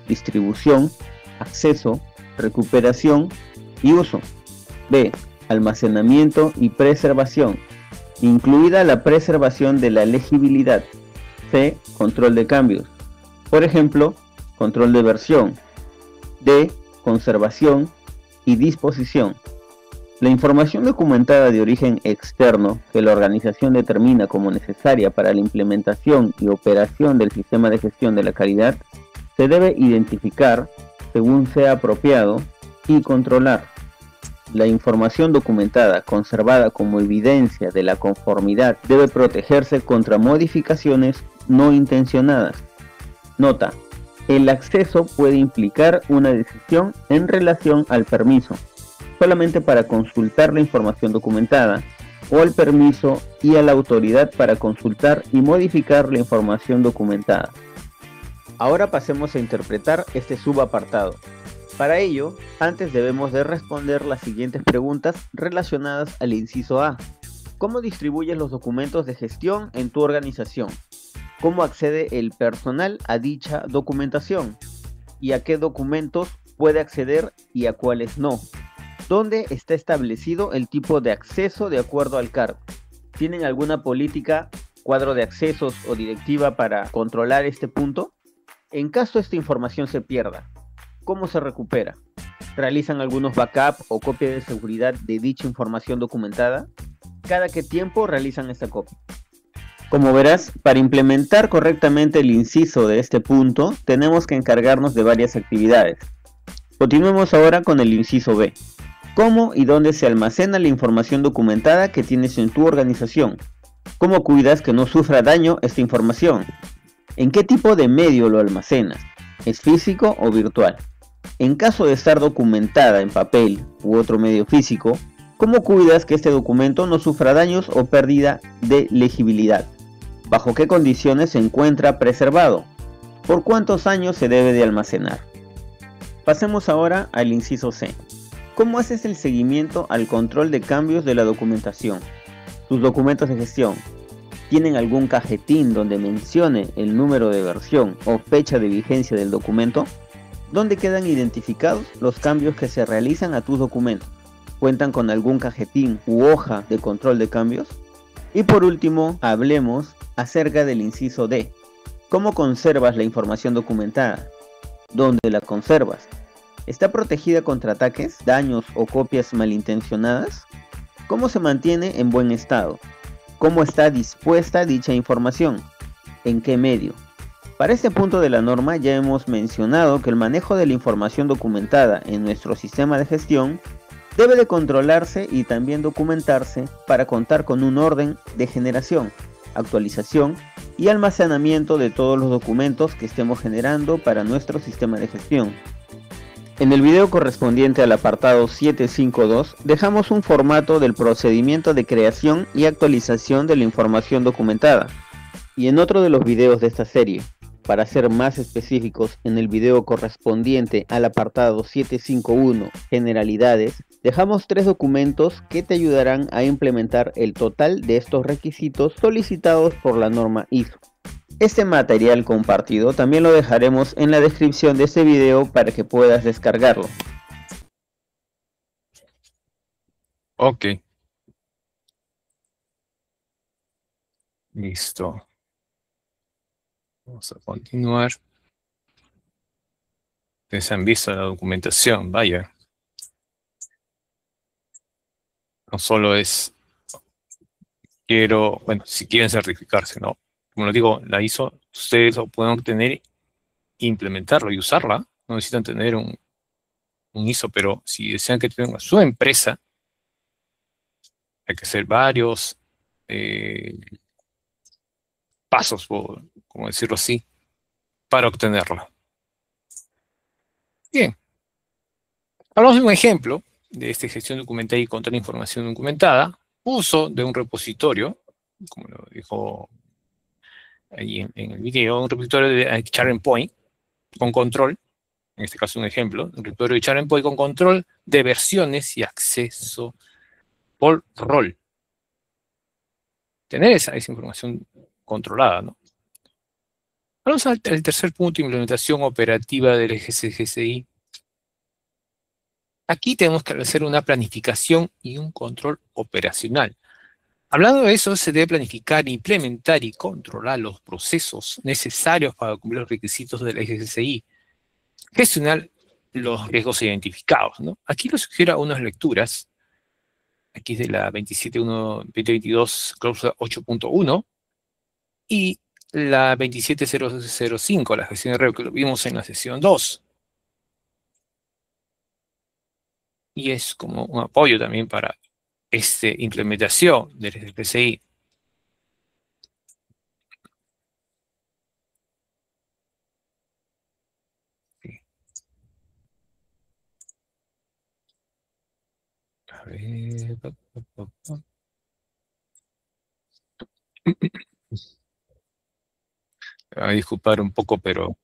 Distribución, acceso, recuperación y uso. B. Almacenamiento y preservación, incluida la preservación de la legibilidad. C. Control de cambios. Por ejemplo, control de versión. D. Conservación y disposición. La información documentada de origen externo que la organización determina como necesaria para la implementación y operación del sistema de gestión de la calidad se debe identificar según sea apropiado y controlar. La información documentada conservada como evidencia de la conformidad debe protegerse contra modificaciones no intencionadas. Nota: el acceso puede implicar una decisión en relación al permiso, solamente para consultar la información documentada, o al permiso y a la autoridad para consultar y modificar la información documentada. Ahora pasemos a interpretar este subapartado. Para ello, antes debemos de responder las siguientes preguntas relacionadas al inciso A. ¿Cómo distribuyes los documentos de gestión en tu organización? ¿Cómo accede el personal a dicha documentación? ¿Y a qué documentos puede acceder y a cuáles no? ¿Dónde está establecido el tipo de acceso de acuerdo al cargo? ¿Tienen alguna política, cuadro de accesos o directiva para controlar este punto? En caso esta información se pierda, ¿cómo se recupera? ¿Realizan algunos backup o copia de seguridad de dicha información documentada? ¿Cada qué tiempo realizan esta copia? Como verás, para implementar correctamente el inciso de este punto, tenemos que encargarnos de varias actividades. Continuemos ahora con el inciso B. ¿Cómo y dónde se almacena la información documentada que tienes en tu organización? ¿Cómo cuidas que no sufra daño esta información? ¿En qué tipo de medio lo almacenas? ¿Es físico o virtual? En caso de estar documentada en papel u otro medio físico, ¿cómo cuidas que este documento no sufra daños o pérdida de legibilidad? ¿Bajo qué condiciones se encuentra preservado? ¿Por cuántos años se debe de almacenar? Pasemos ahora al inciso C. ¿Cómo haces el seguimiento al control de cambios de la documentación? ¿Tus documentos de gestión tienen algún cajetín donde mencione el número de versión o fecha de vigencia del documento? ¿Dónde quedan identificados los cambios que se realizan a tus documentos? ¿Cuentan con algún cajetín u hoja de control de cambios? Y por último, hablemos acerca del inciso D. ¿Cómo conservas la información documentada? ¿Dónde la conservas? ¿Está protegida contra ataques, daños o copias malintencionadas? ¿Cómo se mantiene en buen estado? ¿Cómo está dispuesta dicha información? ¿En qué medio? Para este punto de la norma ya hemos mencionado que el manejo de la información documentada en nuestro sistema de gestión debe de controlarse y también documentarse para contar con un orden de generación, actualización y almacenamiento de todos los documentos que estemos generando para nuestro sistema de gestión. En el video correspondiente al apartado 7.5.2 dejamos un formato del procedimiento de creación y actualización de la información documentada. Y en otro de los videos de esta serie, para ser más específicos, en el video correspondiente al apartado 7.5.1 Generalidades, dejamos 3 documentos que te ayudarán a implementar el total de estos requisitos solicitados por la norma ISO. Este material compartido también lo dejaremos en la descripción de este video para que puedas descargarlo.
Ok. Listo. Vamos a continuar. Ustedes han visto la documentación, vaya. No solo es, bueno, si quieren certificarse, ¿no? Como les digo, la ISO, ustedes lo pueden obtener, implementarlo y usarla. No necesitan tener un ISO, pero si desean que tengan su empresa, hay que hacer varios pasos, como decirlo así, para obtenerla. Bien. Hablamos de un ejemplo de esta gestión documentada y control de información documentada. Uso de un repositorio, como lo dijo ahí en el video, un repositorio de Sharing Point con control, en este caso un ejemplo, un repositorio de Sharing Point con control de versiones y acceso por rol. Tener esa información controlada, ¿no? Vamos al tercer punto, implementación operativa del GCI. Aquí tenemos que hacer una planificación y un control operacional. Hablando de eso, se debe planificar, implementar y controlar los procesos necesarios para cumplir los requisitos del GCI. Gestionar los riesgos identificados, ¿no? Aquí les sugiero unas lecturas. Aquí es de la 27.1.2022, cláusula 8.1, y la 27005, la gestión de riesgo, que lo vimos en la sesión 2. Y es como un apoyo también para esta implementación del GCI. A ver. Me va a disculpar un poco, pero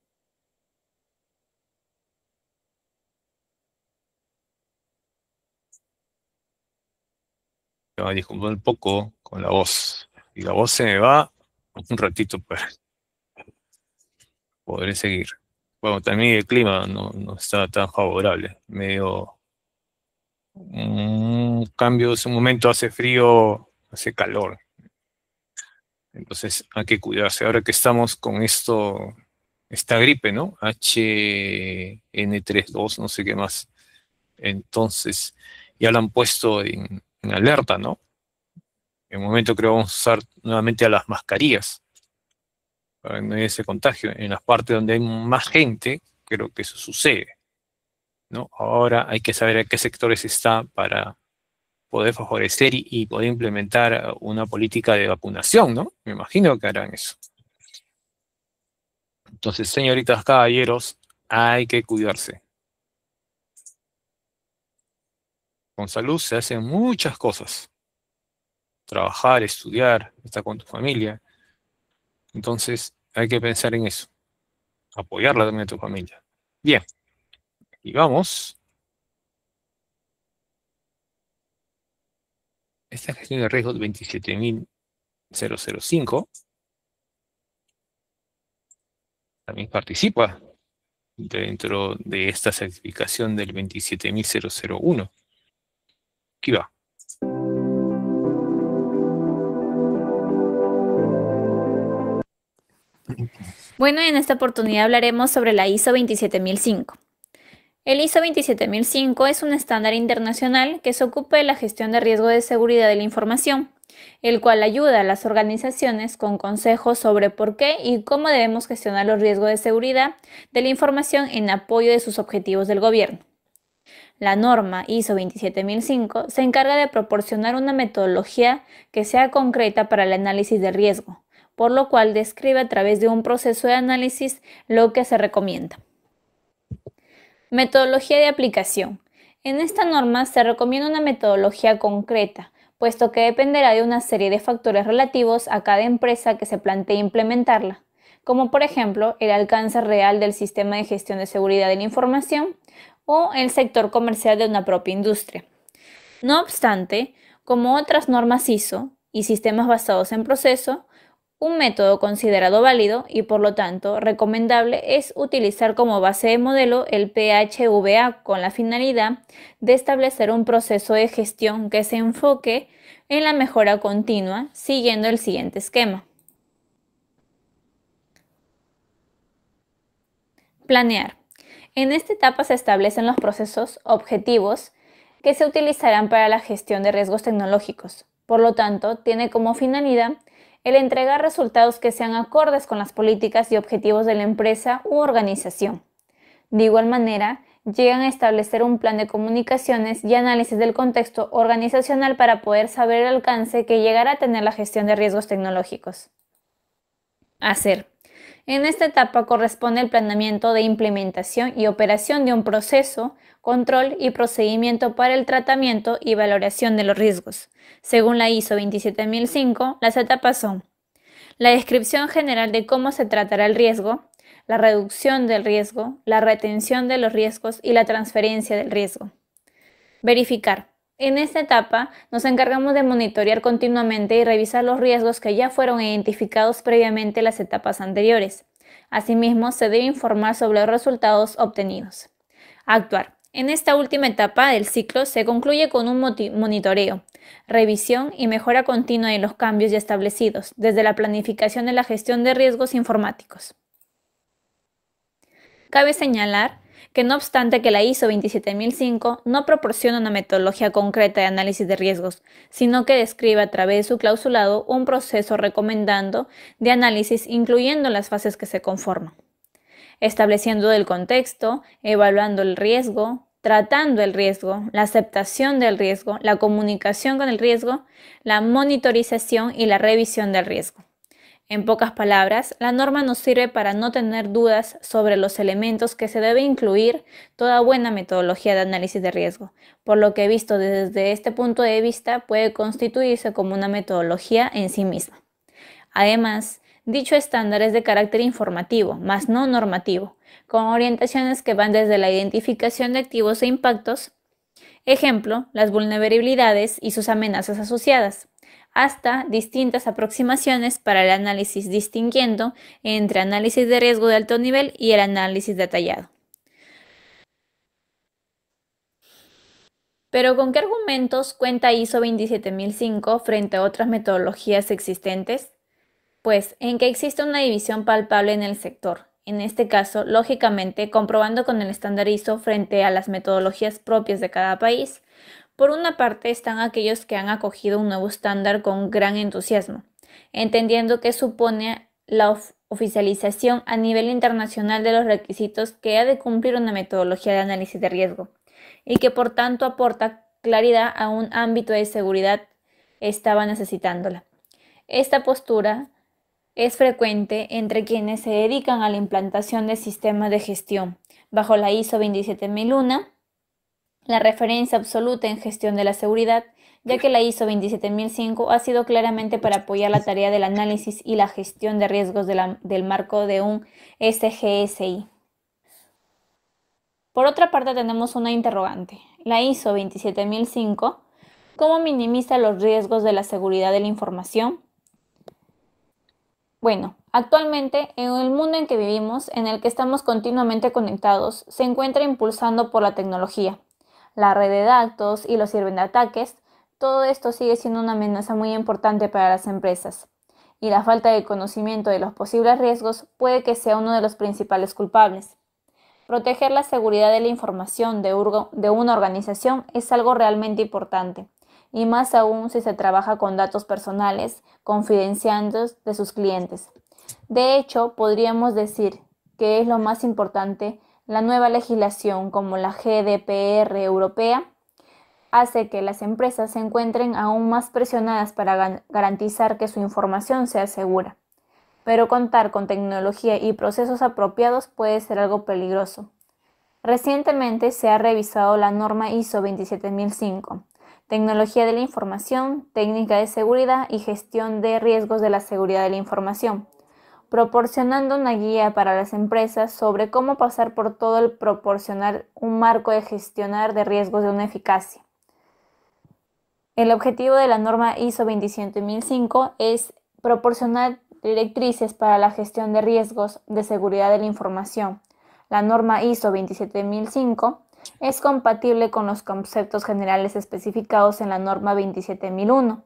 me va a disculpar un poco con la voz. Y la voz se me va un ratito para poder seguir. Bueno, también el clima no está tan favorable. Medio un cambio, en un momento hace frío, hace calor. Entonces hay que cuidarse. Ahora que estamos con esta gripe, ¿no? HN32, no sé qué más. Entonces ya la han puesto en alerta, ¿no? En un momento creo que vamos a usar nuevamente a las mascarillas para que no haya ese contagio. En las partes donde hay más gente, creo que eso sucede, ¿no? Ahora hay que saber a qué sectores está para poder favorecer y poder implementar una política de vacunación, ¿no? Me imagino que harán eso. Entonces, señoritas, caballeros, hay que cuidarse. Con salud se hacen muchas cosas. Trabajar, estudiar, estar con tu familia. Entonces, hay que pensar en eso. Apoyarla también a tu familia. Bien. Y vamos. Esta gestión de riesgos 27005 también participa dentro de esta certificación del 27001. Aquí va.
Bueno, en esta oportunidad hablaremos sobre la ISO 27005. El ISO 27005 es un estándar internacional que se ocupa de la gestión de riesgo de seguridad de la información, el cual ayuda a las organizaciones con consejos sobre por qué y cómo debemos gestionar los riesgos de seguridad de la información en apoyo de sus objetivos del gobierno. La norma ISO 27005 se encarga de proporcionar una metodología que sea concreta para el análisis de riesgo, por lo cual describe a través de un proceso de análisis lo que se recomienda. Metodología de aplicación. En esta norma se recomienda una metodología concreta, puesto que dependerá de una serie de factores relativos a cada empresa que se plantee implementarla, como por ejemplo el alcance real del sistema de gestión de seguridad de la información o el sector comercial de una propia industria. No obstante, como otras normas ISO y sistemas basados en proceso, un método considerado válido y por lo tanto recomendable es utilizar como base de modelo el PHVA con la finalidad de establecer un proceso de gestión que se enfoque en la mejora continua siguiendo el siguiente esquema. Planear. En esta etapa se establecen los procesos objetivos que se utilizarán para la gestión de riesgos tecnológicos. Por lo tanto, tiene como finalidad el entregar resultados que sean acordes con las políticas y objetivos de la empresa u organización. De igual manera, llegan a establecer un plan de comunicaciones y análisis del contexto organizacional para poder saber el alcance que llegará a tener la gestión de riesgos tecnológicos. Hacer. En esta etapa corresponde el planeamiento de implementación y operación de un proceso, control y procedimiento para el tratamiento y valoración de los riesgos. Según la ISO 27005, las etapas son: la descripción general de cómo se tratará el riesgo, la reducción del riesgo, la retención de los riesgos y la transferencia del riesgo. Verificar. En esta etapa nos encargamos de monitorear continuamente y revisar los riesgos que ya fueron identificados previamente en las etapas anteriores. Asimismo, se debe informar sobre los resultados obtenidos. Actuar. En esta última etapa del ciclo se concluye con un monitoreo, revisión y mejora continua de los cambios ya establecidos, desde la planificación de la gestión de riesgos informáticos. Cabe señalar que no obstante que la ISO 27005 no proporciona una metodología concreta de análisis de riesgos, sino que describe a través de su clausulado un proceso recomendando de análisis incluyendo las fases que se conforman, estableciendo el contexto, evaluando el riesgo, tratando el riesgo, la aceptación del riesgo, la comunicación con el riesgo, la monitorización y la revisión del riesgo. En pocas palabras, la norma nos sirve para no tener dudas sobre los elementos que se debe incluir toda buena metodología de análisis de riesgo, por lo que visto desde este punto de vista puede constituirse como una metodología en sí misma. Además, dicho estándar es de carácter informativo, más no normativo, con orientaciones que van desde la identificación de activos e impactos, ejemplo, las vulnerabilidades y sus amenazas asociadas, hasta distintas aproximaciones para el análisis distinguiendo entre análisis de riesgo de alto nivel y el análisis detallado. Pero ¿con qué argumentos cuenta ISO 27005 frente a otras metodologías existentes? Pues en que existe una división palpable en el sector, en este caso, lógicamente, comprobando con el estándar ISO frente a las metodologías propias de cada país. Por una parte están aquellos que han acogido un nuevo estándar con gran entusiasmo, entendiendo que supone la oficialización a nivel internacional de los requisitos que ha de cumplir una metodología de análisis de riesgo, y que por tanto aporta claridad a un ámbito de seguridad estaba necesitándola. Esta postura es frecuente entre quienes se dedican a la implantación de sistemas de gestión bajo la ISO 27001, la referencia absoluta en gestión de la seguridad, ya que la ISO 27005 ha sido claramente para apoyar la tarea del análisis y la gestión de riesgos del marco de un SGSI. Por otra parte tenemos una interrogante. La ISO 27005, ¿cómo minimiza los riesgos de la seguridad de la información? Bueno, actualmente en el mundo en que vivimos, en el que estamos continuamente conectados, se encuentra impulsando por la tecnología, la red de datos y los ciberataques. Todo esto sigue siendo una amenaza muy importante para las empresas, y la falta de conocimiento de los posibles riesgos puede que sea uno de los principales culpables. Proteger la seguridad de la información de una organización es algo realmente importante, y más aún si se trabaja con datos personales, confidenciales de sus clientes. De hecho, podríamos decir que es lo más importante. La nueva legislación, como la GDPR europea, hace que las empresas se encuentren aún más presionadas para garantizar que su información sea segura. Pero contar con tecnología y procesos apropiados puede ser algo peligroso. Recientemente se ha revisado la norma ISO 27005, Tecnología de la Información, Técnica de Seguridad y Gestión de Riesgos de la Seguridad de la Información, proporcionando una guía para las empresas sobre cómo pasar por todo el proporcionar un marco de gestionar de riesgos de una eficacia. El objetivo de la norma ISO 27005 es proporcionar directrices para la gestión de riesgos de seguridad de la información. La norma ISO 27005 es compatible con los conceptos generales especificados en la norma 27001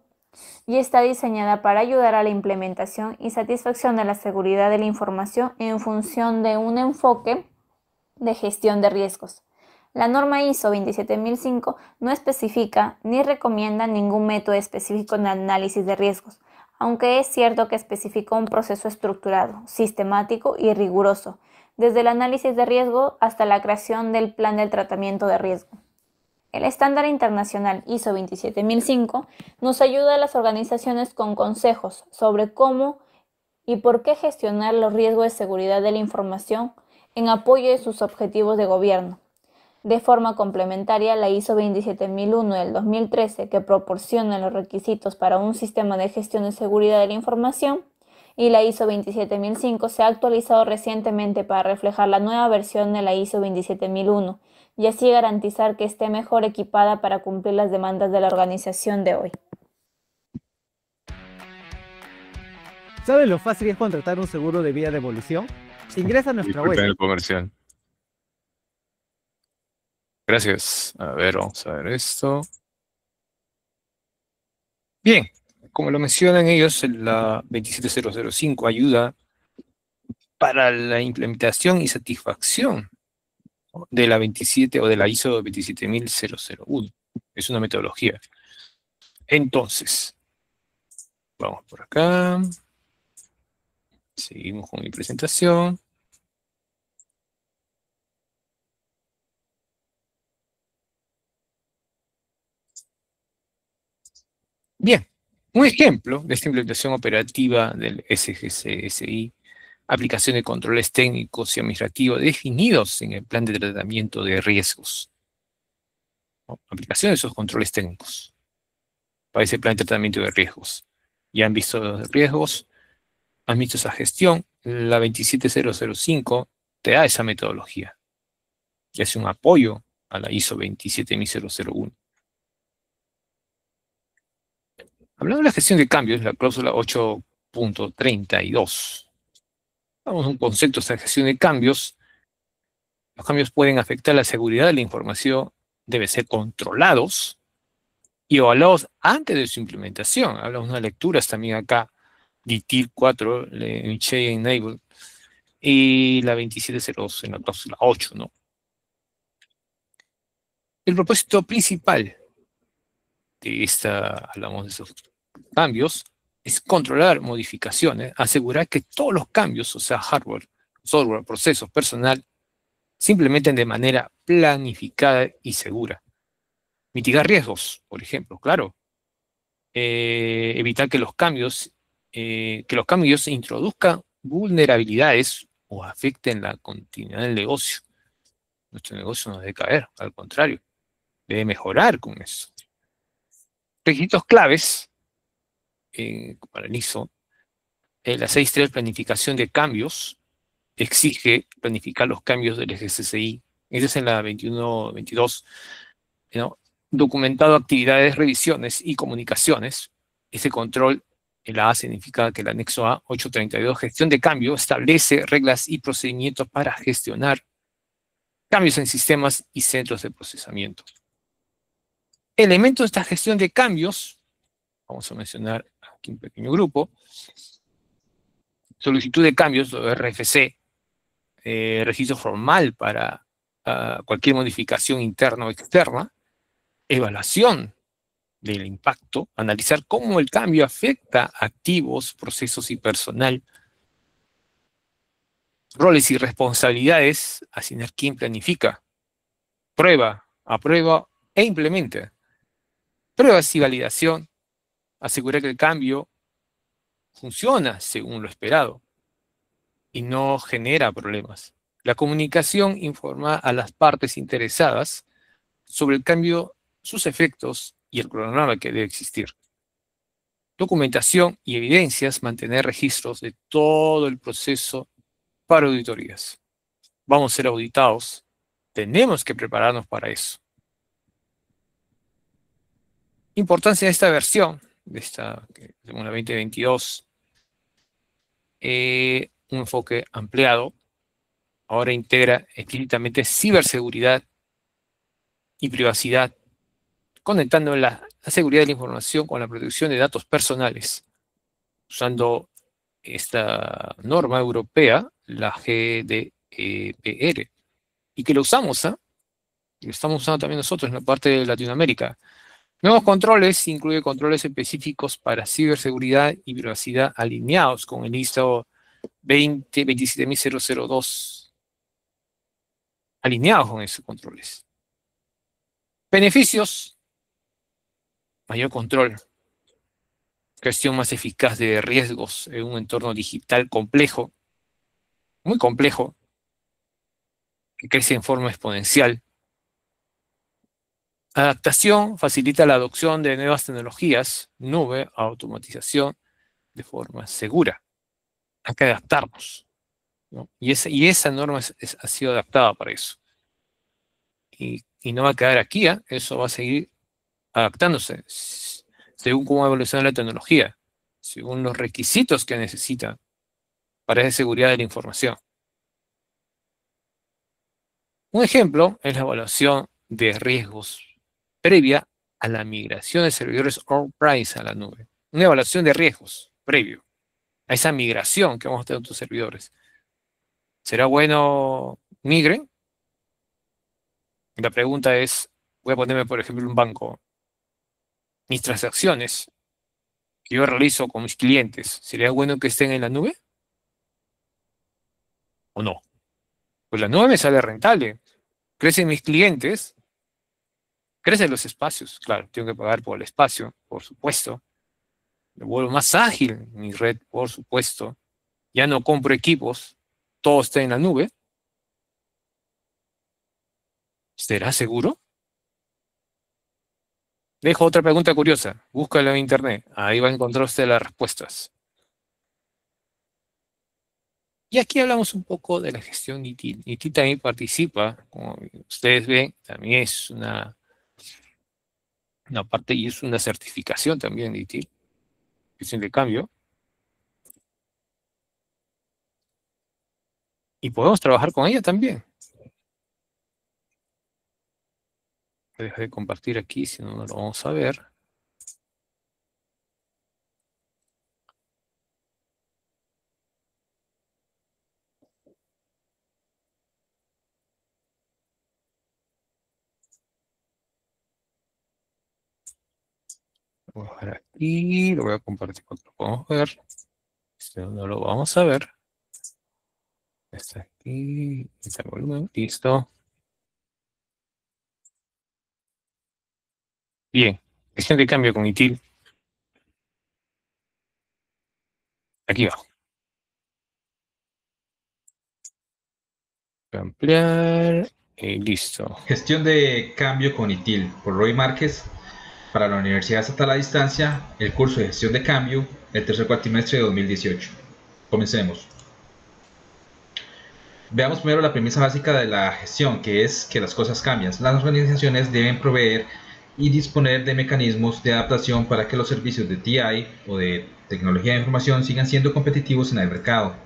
y está diseñada para ayudar a la implementación y satisfacción de la seguridad de la información en función de un enfoque de gestión de riesgos. La norma ISO 27005 no especifica ni recomienda ningún método específico de análisis de riesgos, aunque es cierto que especifica un proceso estructurado, sistemático y riguroso, desde el análisis de riesgo hasta la creación del plan del tratamiento de riesgo. El estándar internacional ISO 27005 nos ayuda a las organizaciones con consejos sobre cómo y por qué gestionar los riesgos de seguridad de la información en apoyo de sus objetivos de gobierno. De forma complementaria, la ISO 27001 del 2013, que proporciona los requisitos para un sistema de gestión de seguridad de la información, y la ISO 27005 se ha actualizado recientemente para reflejar la nueva versión de la ISO 27001 y así garantizar que esté mejor equipada para cumplir las demandas de la organización de hoy.
¿Sabes lo fácil es contratar un seguro de vida de evolución? Ingresa a nuestra
Disculpen
web.
el comercial. Gracias. A ver, vamos a ver esto. Bien, como lo mencionan ellos, la 27005 ayuda para la implementación y satisfacción de la 27 o de la ISO 27001. Es una metodología. Entonces, vamos por acá. Seguimos con mi presentación. Bien, un ejemplo de esta implementación operativa del SGCSI, aplicación de controles técnicos y administrativos definidos en el plan de tratamiento de riesgos. ¿No? Aplicación de esos controles técnicos para ese plan de tratamiento de riesgos. Ya han visto los riesgos, han visto esa gestión. La 27005 te da esa metodología y hace un apoyo a la ISO 27001. Hablando de la gestión de cambios, la cláusula 8.32. Vamos a un concepto de esta gestión de cambios. Los cambios pueden afectar la seguridad de la información, deben ser controlados y evaluados antes de su implementación. Hablamos de unas lecturas también acá, DTIL 4, Chain Enable, y la 2702 en la cláusula 8, ¿no? El propósito principal de esta, hablamos de esos cambios, es controlar modificaciones, asegurar que todos los cambios, o sea, hardware, software, procesos, personal, se implementen de manera planificada y segura. Mitigar riesgos, por ejemplo, claro. Evitar que los cambios introduzcan vulnerabilidades o afecten la continuidad del negocio. Nuestro negocio no debe caer, al contrario, debe mejorar con eso. Requisitos claves para el ISO. La 6.3, planificación de cambios, exige planificar los cambios del SGCSI. Esa es en la 21.22, ¿no? Documentado actividades, revisiones y comunicaciones. Ese control, el A significa que el anexo A 832, gestión de cambio, establece reglas y procedimientos para gestionar cambios en sistemas y centros de procesamiento. Elementos de esta gestión de cambios, vamos a mencionar aquí un pequeño grupo. Solicitud de cambios, RFC, registro formal para cualquier modificación interna o externa, evaluación del impacto, analizar cómo el cambio afecta activos, procesos y personal, roles y responsabilidades, asignar quién planifica, prueba, aprueba e implementa, pruebas y validación, asegurar que el cambio funciona según lo esperado y no genera problemas. La comunicación informa a las partes interesadas sobre el cambio, sus efectos y el cronograma que debe existir. Documentación y evidencias, mantener registros de todo el proceso para auditorías. Vamos a ser auditados, tenemos que prepararnos para eso. Importancia de esta versión, de esta, según la 2022, un enfoque ampliado, ahora integra explícitamente ciberseguridad y privacidad, conectando la seguridad de la información con la protección de datos personales, usando esta norma europea, la GDPR, y que lo usamos, y lo estamos usando también nosotros en la parte de Latinoamérica. Nuevos controles incluye controles específicos para ciberseguridad y privacidad alineados con el ISO 27002, alineados con esos controles. Beneficios: mayor control, gestión más eficaz de riesgos en un entorno digital complejo, muy complejo, que crece en forma exponencial. Adaptación, facilita la adopción de nuevas tecnologías, nube, automatización, de forma segura. hay que adaptarnos, ¿no? Y esa norma ha sido adaptada para eso. Y no va a quedar aquí, ¿eh? Eso va a seguir adaptándose según cómo evoluciona la tecnología, según los requisitos que necesita para esa seguridad de la información. Un ejemplo es la evaluación de riesgos previa a la migración de servidores on-premise a la nube. Una evaluación de riesgos previo a esa migración que vamos a tener en tus servidores. ¿Será bueno migren? La pregunta es, voy a ponerme por ejemplo un banco. Mis transacciones que yo realizo con mis clientes, ¿sería bueno que estén en la nube? ¿O no? Pues la nube me sale rentable. Crecen mis clientes, crecen los espacios. Claro, tengo que pagar por el espacio, por supuesto. Me vuelvo más ágil mi red, por supuesto. Ya no compro equipos, todo está en la nube. ¿Será seguro? Dejo otra pregunta curiosa. Búscalo en internet. Ahí va a encontrar usted las respuestas. Y aquí hablamos un poco de la gestión ITIL. ITIL también participa, como ustedes ven, también es una parte y es una certificación también de ITIL, gestión de cambio. Y podemos trabajar con ella también. Dejo de compartir aquí, si no, no lo vamos a ver. Lo voy a dejar aquí, lo voy a compartir cuando lo podamos ver. Si no, no lo vamos a ver. Está aquí, está el volumen, listo. Bien, gestión de cambio con ITIL. Aquí va. Voy a ampliar y listo.
Gestión de cambio con ITIL por Roy Márquez para la Universidad Estatal a Distancia, el curso de gestión de cambio, el tercer cuatrimestre de 2018. Comencemos. Veamos primero la premisa básica de la gestión, que es que las cosas cambian. Las organizaciones deben proveer y disponer de mecanismos de adaptación para que los servicios de TI o de tecnología de información sigan siendo competitivos en el mercado.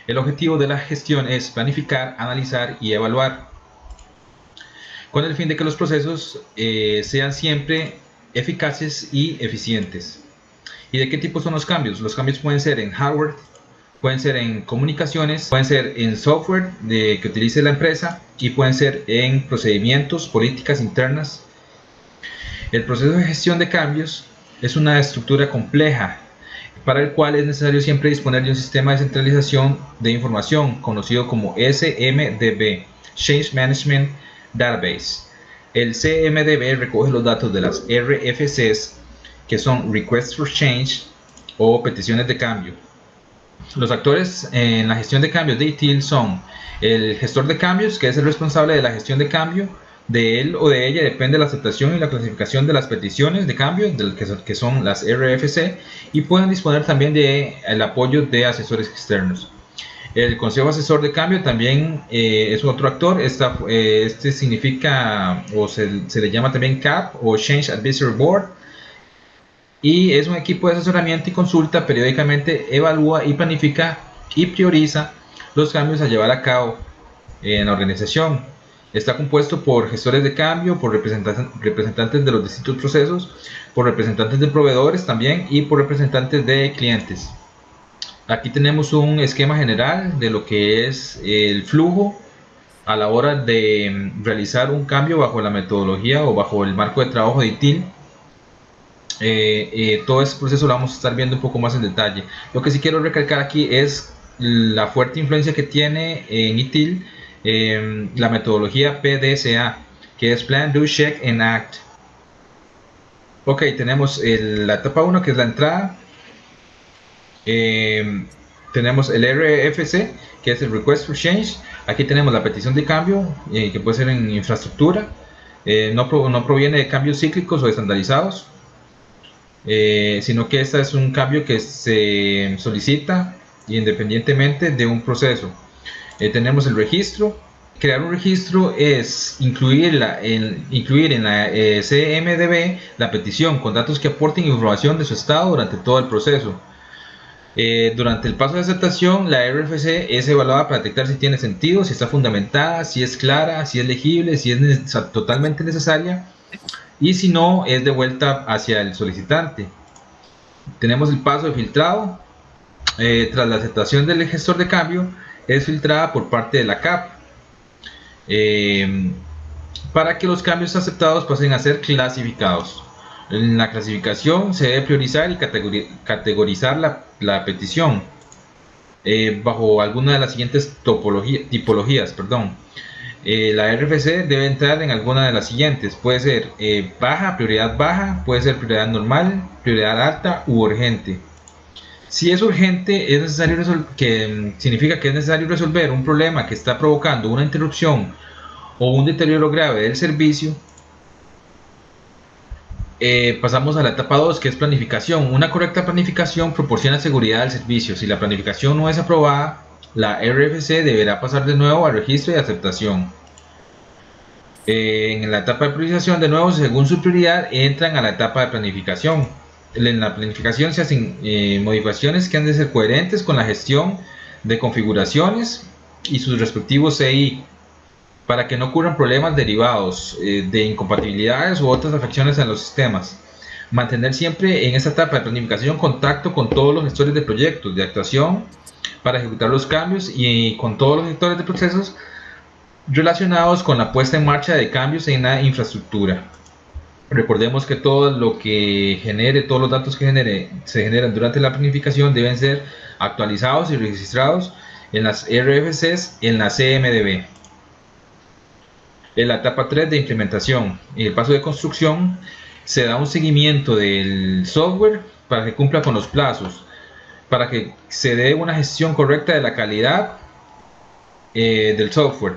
El objetivo de la gestión es planificar, analizar y evaluar, con el fin de que los procesos sean siempre eficaces y eficientes. ¿Y de qué tipo son los cambios? Los cambios pueden ser en hardware, pueden ser en comunicaciones, pueden ser en software que utilice la empresa y pueden ser en procedimientos, políticas internas. El proceso de gestión de cambios es una estructura compleja para el cual es necesario siempre disponer de un sistema de centralización de información conocido como SMDB, Change Management Database. El CMDB recoge los datos de las RFCs, que son Requests for Change o peticiones de cambio. Los actores en la gestión de cambios de ITIL son el gestor de cambios, que es el responsable de la gestión de cambio. De él o de ella depende la aceptación y la clasificación de las peticiones de cambio, que son las RFC, y pueden disponer también del apoyo de asesores externos. El Consejo Asesor de Cambio también es otro actor. Este significa, o se le llama también CAP o Change Advisory Board, y es un equipo de asesoramiento y consulta. Periódicamente evalúa y planifica y prioriza los cambios a llevar a cabo en la organización. Está compuesto por gestores de cambio, por representantes de los distintos procesos, por representantes de proveedores también y por representantes de clientes. Aquí tenemos un esquema general de lo que es el flujo a la hora de realizar un cambio bajo la metodología o bajo el marco de trabajo de ITIL. Todo ese proceso lo vamos a estar viendo un poco más en detalle. Lo que sí quiero recalcar aquí es la fuerte influencia que tiene en ITIL la metodología PDCA, que es Plan, Do, Check and Act. Ok, tenemos la etapa 1, que es la entrada. Tenemos el RFC, que es el Request for Change. Aquí tenemos la petición de cambio, que puede ser en infraestructura. No proviene de cambios cíclicos o estandarizados, sino que este es un cambio que se solicita independientemente de un proceso. Tenemos el registro. Crear un registro es incluir en la CMDB la petición con datos que aporten información de su estado durante todo el proceso. Durante el paso de aceptación, la RFC es evaluada para detectar si tiene sentido, si está fundamentada, si es clara, si es legible, si es totalmente necesaria, y si no, es devuelta hacia el solicitante. Tenemos el paso de filtrado. Tras la aceptación del gestor de cambio, es filtrada por parte de la CAP para que los cambios aceptados pasen a ser clasificados. En la clasificación se debe priorizar y categorizar la petición bajo alguna de las siguientes tipologías. La RFC debe entrar en alguna de las siguientes. Puede ser prioridad baja, puede ser prioridad normal, prioridad alta u urgente. Si es urgente, significa que es necesario resolver un problema que está provocando una interrupción o un deterioro grave del servicio. Pasamos a la etapa 2, que es planificación. Una correcta planificación proporciona seguridad al servicio. Si la planificación no es aprobada, la RFC deberá pasar de nuevo al registro y aceptación. En la etapa de priorización, de nuevo, según su prioridad, entran a la etapa de planificación. En la planificación se hacen modificaciones que han de ser coherentes con la gestión de configuraciones y sus respectivos CI, para que no ocurran problemas derivados de incompatibilidades u otras afecciones en los sistemas. Mantener siempre en esta etapa de planificación contacto con todos los gestores de proyectos de actuación para ejecutar los cambios y con todos los gestores de procesos relacionados con la puesta en marcha de cambios en la infraestructura. Recordemos que todo lo que todos los datos que se generan durante la planificación deben ser actualizados y registrados en las RFCs en la CMDB. En la etapa 3 de implementación, en el paso de construcción, se da un seguimiento del software para que cumpla con los plazos, para que se dé una gestión correcta de la calidad del software,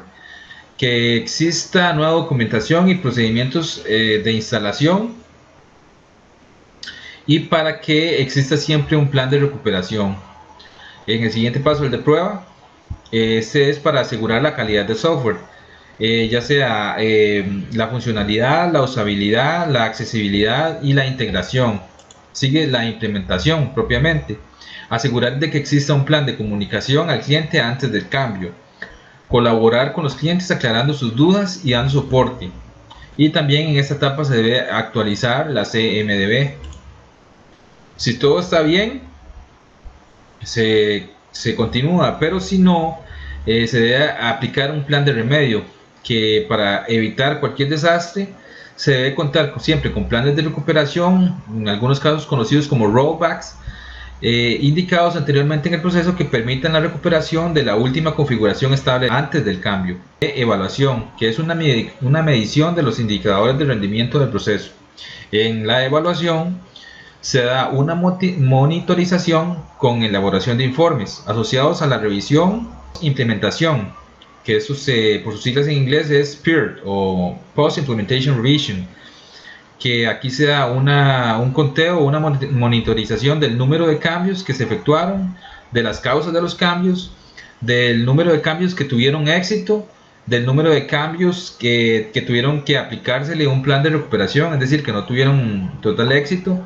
que exista nueva documentación y procedimientos de instalación, y para que exista siempre un plan de recuperación. En el siguiente paso, el de prueba, este es para asegurar la calidad del software, ya sea la funcionalidad, la usabilidad, la accesibilidad y la integración. Sigue la implementación propiamente. Asegurar de que exista un plan de comunicación al cliente antes del cambio. Colaborar con los clientes aclarando sus dudas y dando soporte. Y también en esta etapa se debe actualizar la CMDB. Si todo está bien, se continúa, pero si no, se debe aplicar un plan de remedio, que para evitar cualquier desastre se debe contar siempre con planes de recuperación, en algunos casos conocidos como rollbacks, indicados anteriormente en el proceso, que permitan la recuperación de la última configuración estable antes del cambio. Evaluación, que es una medición de los indicadores de rendimiento del proceso. En la evaluación se da una monitorización con elaboración de informes asociados a la revisión e implementación, que eso por sus siglas en inglés es PIRT o Post Implementation Revision, que aquí se da un conteo o una monitorización del número de cambios que se efectuaron, de las causas de los cambios, del número de cambios que tuvieron éxito, del número de cambios que tuvieron que aplicársele un plan de recuperación, es decir, que no tuvieron total éxito,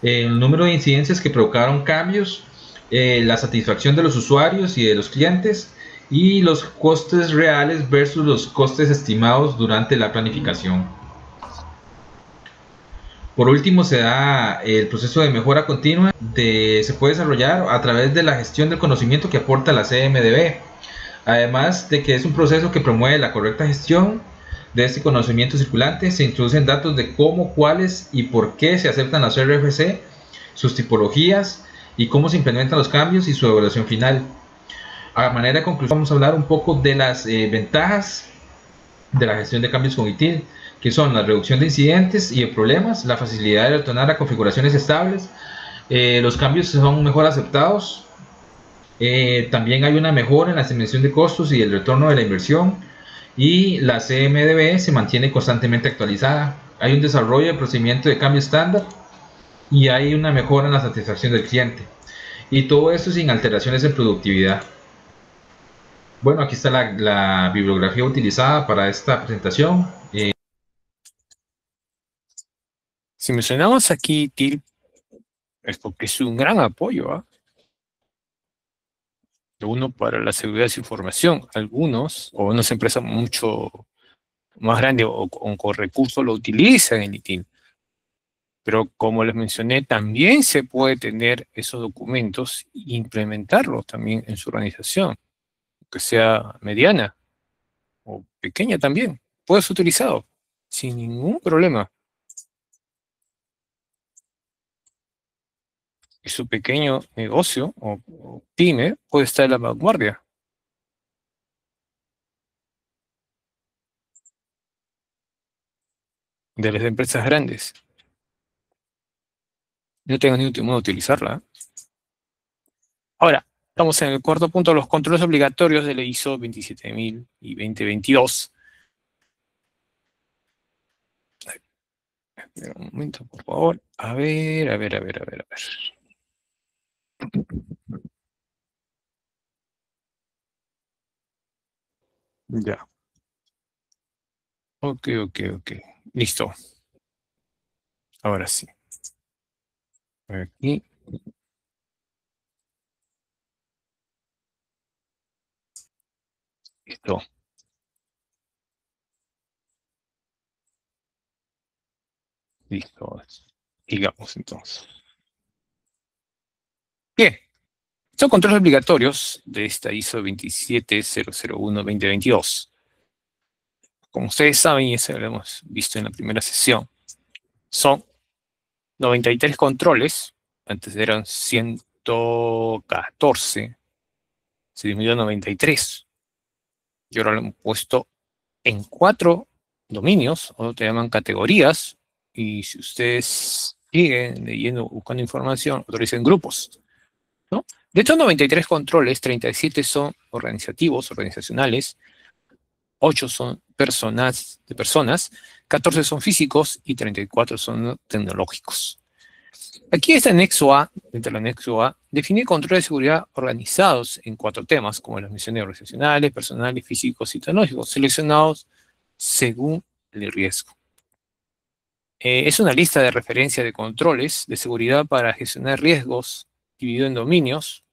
el número de incidencias que provocaron cambios, la satisfacción de los usuarios y de los clientes, y los costes reales versus los costes estimados durante la planificación. Por último, se da el proceso de mejora continua, se puede desarrollar a través de la gestión del conocimiento que aporta la CMDB, además de que es un proceso que promueve la correcta gestión de este conocimiento circulante. Se introducen datos de cómo, cuáles y por qué se aceptan las RFC, sus tipologías y cómo se implementan los cambios y su evaluación final. A manera de conclusión, vamos a hablar un poco de las ventajas de la gestión de cambios con ITIL, que son la reducción de incidentes y de problemas, la facilidad de retornar a configuraciones estables, los cambios son mejor aceptados, también hay una mejora en la estimación de costos y el retorno de la inversión, y la CMDB se mantiene constantemente actualizada. Hay un desarrollo de procedimiento de cambio estándar y hay una mejora en la satisfacción del cliente. Y todo esto sin alteraciones de productividad. Bueno, aquí está la bibliografía utilizada para esta presentación.
Si mencionamos aquí TIL, es porque es un gran apoyo, ¿ah? Uno para la seguridad de su información. Algunos, o unas empresas mucho más grandes o con recursos, lo utilizan en ITIL. Pero como les mencioné, también se puede tener esos documentos e implementarlos también en su organización, que sea mediana o pequeña también. Puede ser utilizado sin ningún problema. Y su pequeño negocio o pyme puede estar en la vanguardia. De las empresas grandes. No tengo ningún modo de utilizarla. Ahora, estamos en el cuarto punto, los controles obligatorios de la ISO 27000 y 2022. Espera un momento, por favor. A ver. Ya. Ok. Listo. Ahora sí. Aquí. Listo. Listo. Sigamos entonces. Bien. Son controles obligatorios de esta ISO 27001-2022. Como ustedes saben, y eso lo hemos visto en la primera sesión, son 93 controles, antes eran 114, se disminuyó a 93, y ahora lo hemos puesto en 4 dominios, o te llaman categorías, y si ustedes siguen leyendo, buscando información, otros dicen grupos, ¿no? De estos 93 controles, 37 son organizacionales, 8 son de personas, 14 son físicos y 34 son tecnológicos. Aquí este anexo A, dentro del anexo A, define controles de seguridad organizados en 4 temas, como las misiones organizacionales, personales, físicos y tecnológicos, seleccionados según el riesgo. Es una lista de referencia de controles de seguridad para gestionar riesgos dividido en dominios,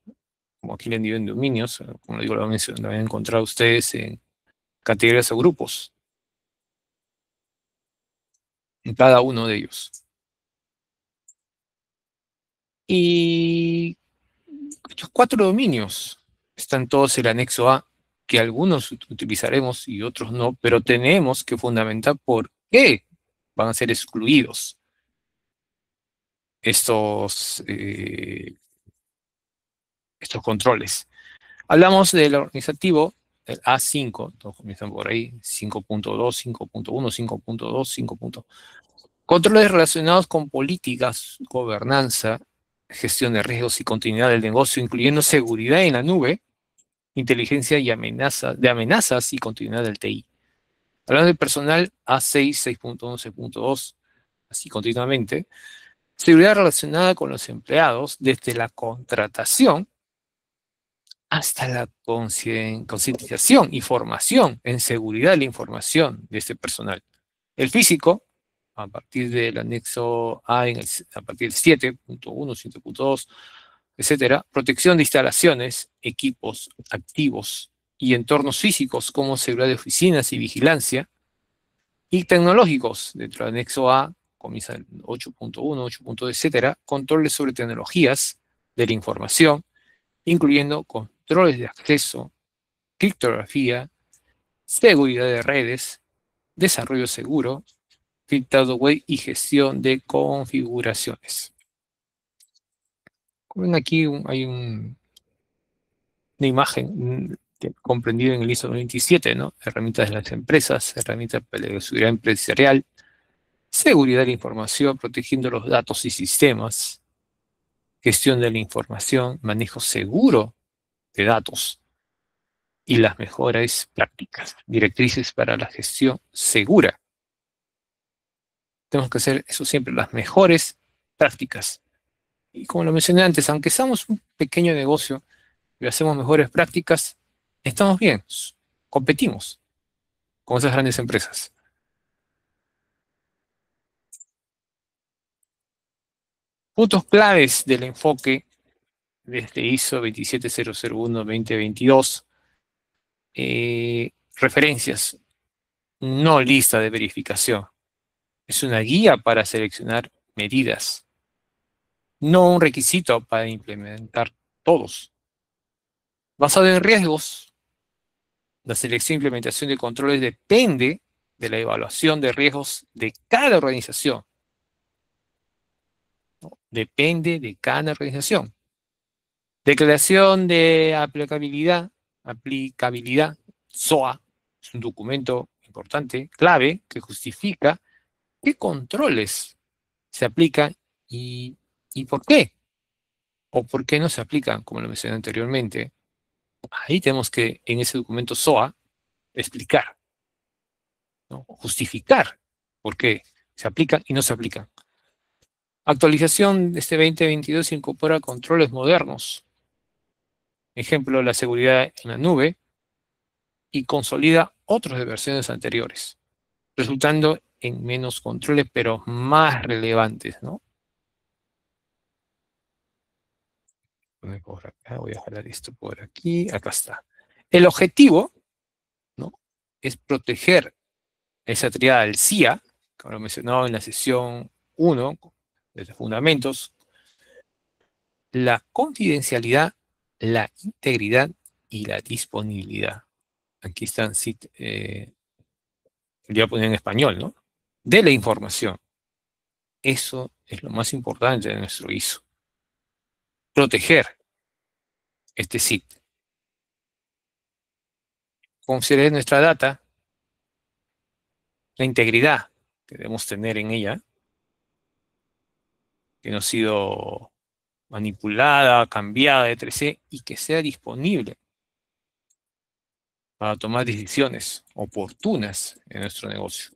como aquí le han dividido en dominios, como digo, lo han encontrado ustedes en categorías o grupos, en cada uno de ellos. Y estos 4 dominios están todos en el anexo A, que algunos utilizaremos y otros no, pero tenemos que fundamentar por qué van a ser excluidos estos controles. Hablamos del organizativo, el A5, todos comienzan por ahí, 5.2, 5.1, 5.2, 5. Controles relacionados con políticas, gobernanza, gestión de riesgos y continuidad del negocio, incluyendo seguridad en la nube, inteligencia y amenazas y continuidad del TI. Hablando del personal, A6, 6.1, 6.2, así continuamente. Seguridad relacionada con los empleados, desde la contratación hasta la concientización y formación en seguridad de la información de este personal. El físico, a partir del anexo A, a partir del 7.1, 7.2, etcétera, protección de instalaciones, equipos, activos y entornos físicos como seguridad de oficinas y vigilancia, y tecnológicos, dentro del anexo A, comienza el 8.1, 8.2, etcétera, controles sobre tecnologías de la información, incluyendo controles de acceso, criptografía, seguridad de redes, desarrollo seguro, filtrado web y gestión de configuraciones. Como ven aquí hay una imagen comprendida en el ISO 27, ¿no? Herramientas de las empresas, herramientas para la seguridad empresarial, seguridad de la información, protegiendo los datos y sistemas, gestión de la información, manejo seguro de datos y las mejores prácticas, directrices para la gestión segura. Tenemos que hacer eso siempre, las mejores prácticas Y como lo mencioné antes, aunque seamos un pequeño negocio y hacemos mejores prácticas, estamos bien, competimos con esas grandes empresas. Puntos claves del enfoque de este ISO 27001-2022. Referencias, no lista de verificación. Es una guía para seleccionar medidas, no un requisito para implementar todos. Basado en riesgos, la selección e implementación de controles depende de la evaluación de riesgos de cada organización. ¿No? Depende de cada organización. Declaración de aplicabilidad, SOA, es un documento importante, clave, que justifica qué controles se aplican y por qué. O por qué no se aplican, como lo mencioné anteriormente. Ahí tenemos que, en ese documento SOA, explicar, ¿no? Justificar por qué se aplican y no se aplican. Actualización de este 2022 incorpora controles modernos. Ejemplo, la seguridad en la nube, y consolida otros de versiones anteriores, resultando en menos controles, pero más relevantes, ¿no? Por acá, voy a jalar esto por aquí, acá está. El objetivo, ¿no?, es proteger esa triada del CIA, como lo mencionaba en la sesión 1, de los fundamentos, la confidencialidad, la integridad y la disponibilidad. Aquí están, ya ponen en español, ¿no? De la información. Eso es lo más importante de nuestro ISO. Proteger este sitio. Considerar nuestra data, la integridad que debemos tener en ella, que no ha sido manipulada, cambiada, etc., y que sea disponible para tomar decisiones oportunas en nuestro negocio.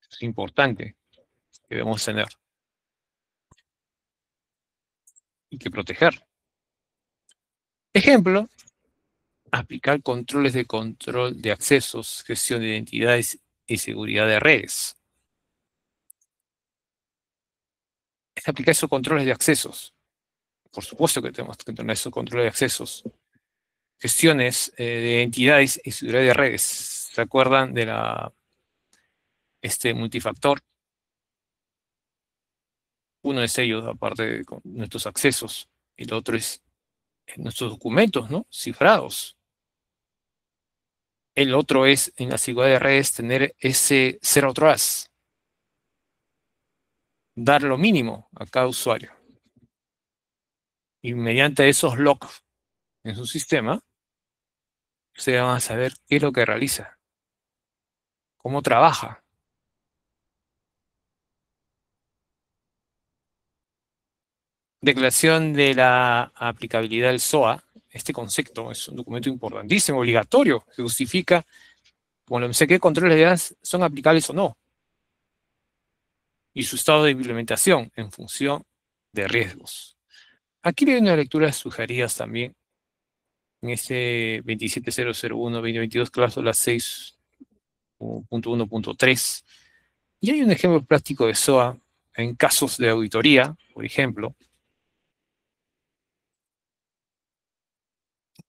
Es importante que debemos tener y que proteger. Ejemplo, aplicar controles de control de accesos, gestión de identidades y seguridad de redes. Es aplicar esos controles de accesos. Por supuesto que tenemos que tener esos controles de accesos. Gestiones de identidades y seguridad de redes. ¿Se acuerdan de multifactor? Uno es ellos, aparte de nuestros accesos. Y el otro es nuestros documentos, ¿no?, cifrados. El otro es, en la seguridad de redes, tener ese Zero Trust. Dar lo mínimo a cada usuario. Y mediante esos logs en su sistema, ustedes van a saber qué es lo que realiza, cómo trabaja. Declaración de la aplicabilidad del SOA. Este concepto es un documento importantísimo, obligatorio, que justifica, como lo mencioné, qué controles de edad son aplicables o no, y su estado de implementación en función de riesgos. Aquí le doy una lectura sugeridas también en este 27001-2022, cláusula 6.1.3. Y hay un ejemplo práctico de SOA en casos de auditoría, por ejemplo.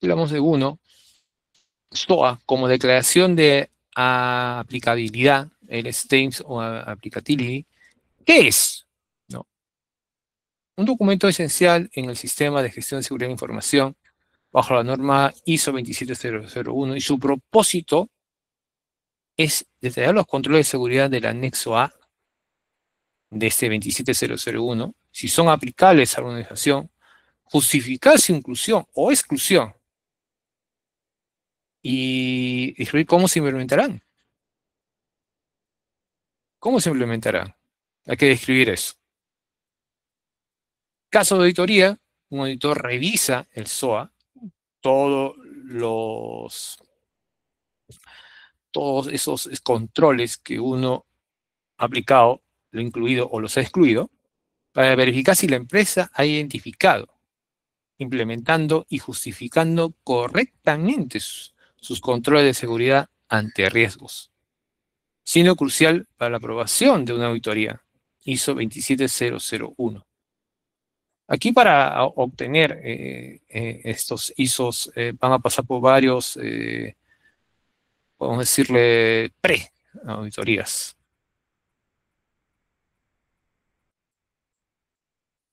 Hablamos de uno, SOA como declaración de aplicabilidad, el Statements o Applicability. ¿Qué es? ¿No? Un documento esencial en el sistema de gestión de seguridad de información bajo la norma ISO 27001, y su propósito es detallar los controles de seguridad del anexo A de este 27001, si son aplicables a la organización, justificar su inclusión o exclusión y describir cómo se implementarán. ¿Cómo se implementarán? Hay que describir eso. Caso de auditoría, un auditor revisa el SOA, todos esos controles que uno ha aplicado, lo ha incluido o los ha excluido, para verificar si la empresa ha identificado, implementando y justificando correctamente sus controles de seguridad ante riesgos, siendo crucial para la aprobación de una auditoría ISO 27001. Aquí para obtener estos ISOs van a pasar por varios, podemos decirle, pre-auditorías.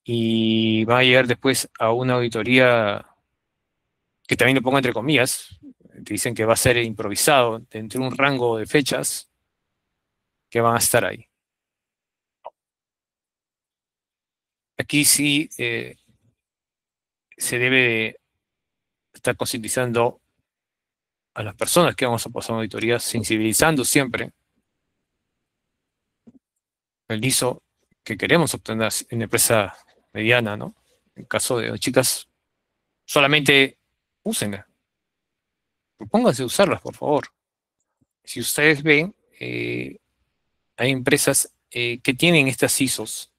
Y va a llegar después a una auditoría que también lo pongo entre comillas, te dicen que va a ser improvisado dentro de un rango de fechas que van a estar ahí. Aquí sí se debe estar concientizando a las personas que vamos a pasar una auditoría, sensibilizando siempre el ISO que queremos obtener en una empresa mediana, ¿no? En caso de chicas, solamente úsenla. Propónganse usarlas, por favor. Si ustedes ven, hay empresas que tienen estas ISOs,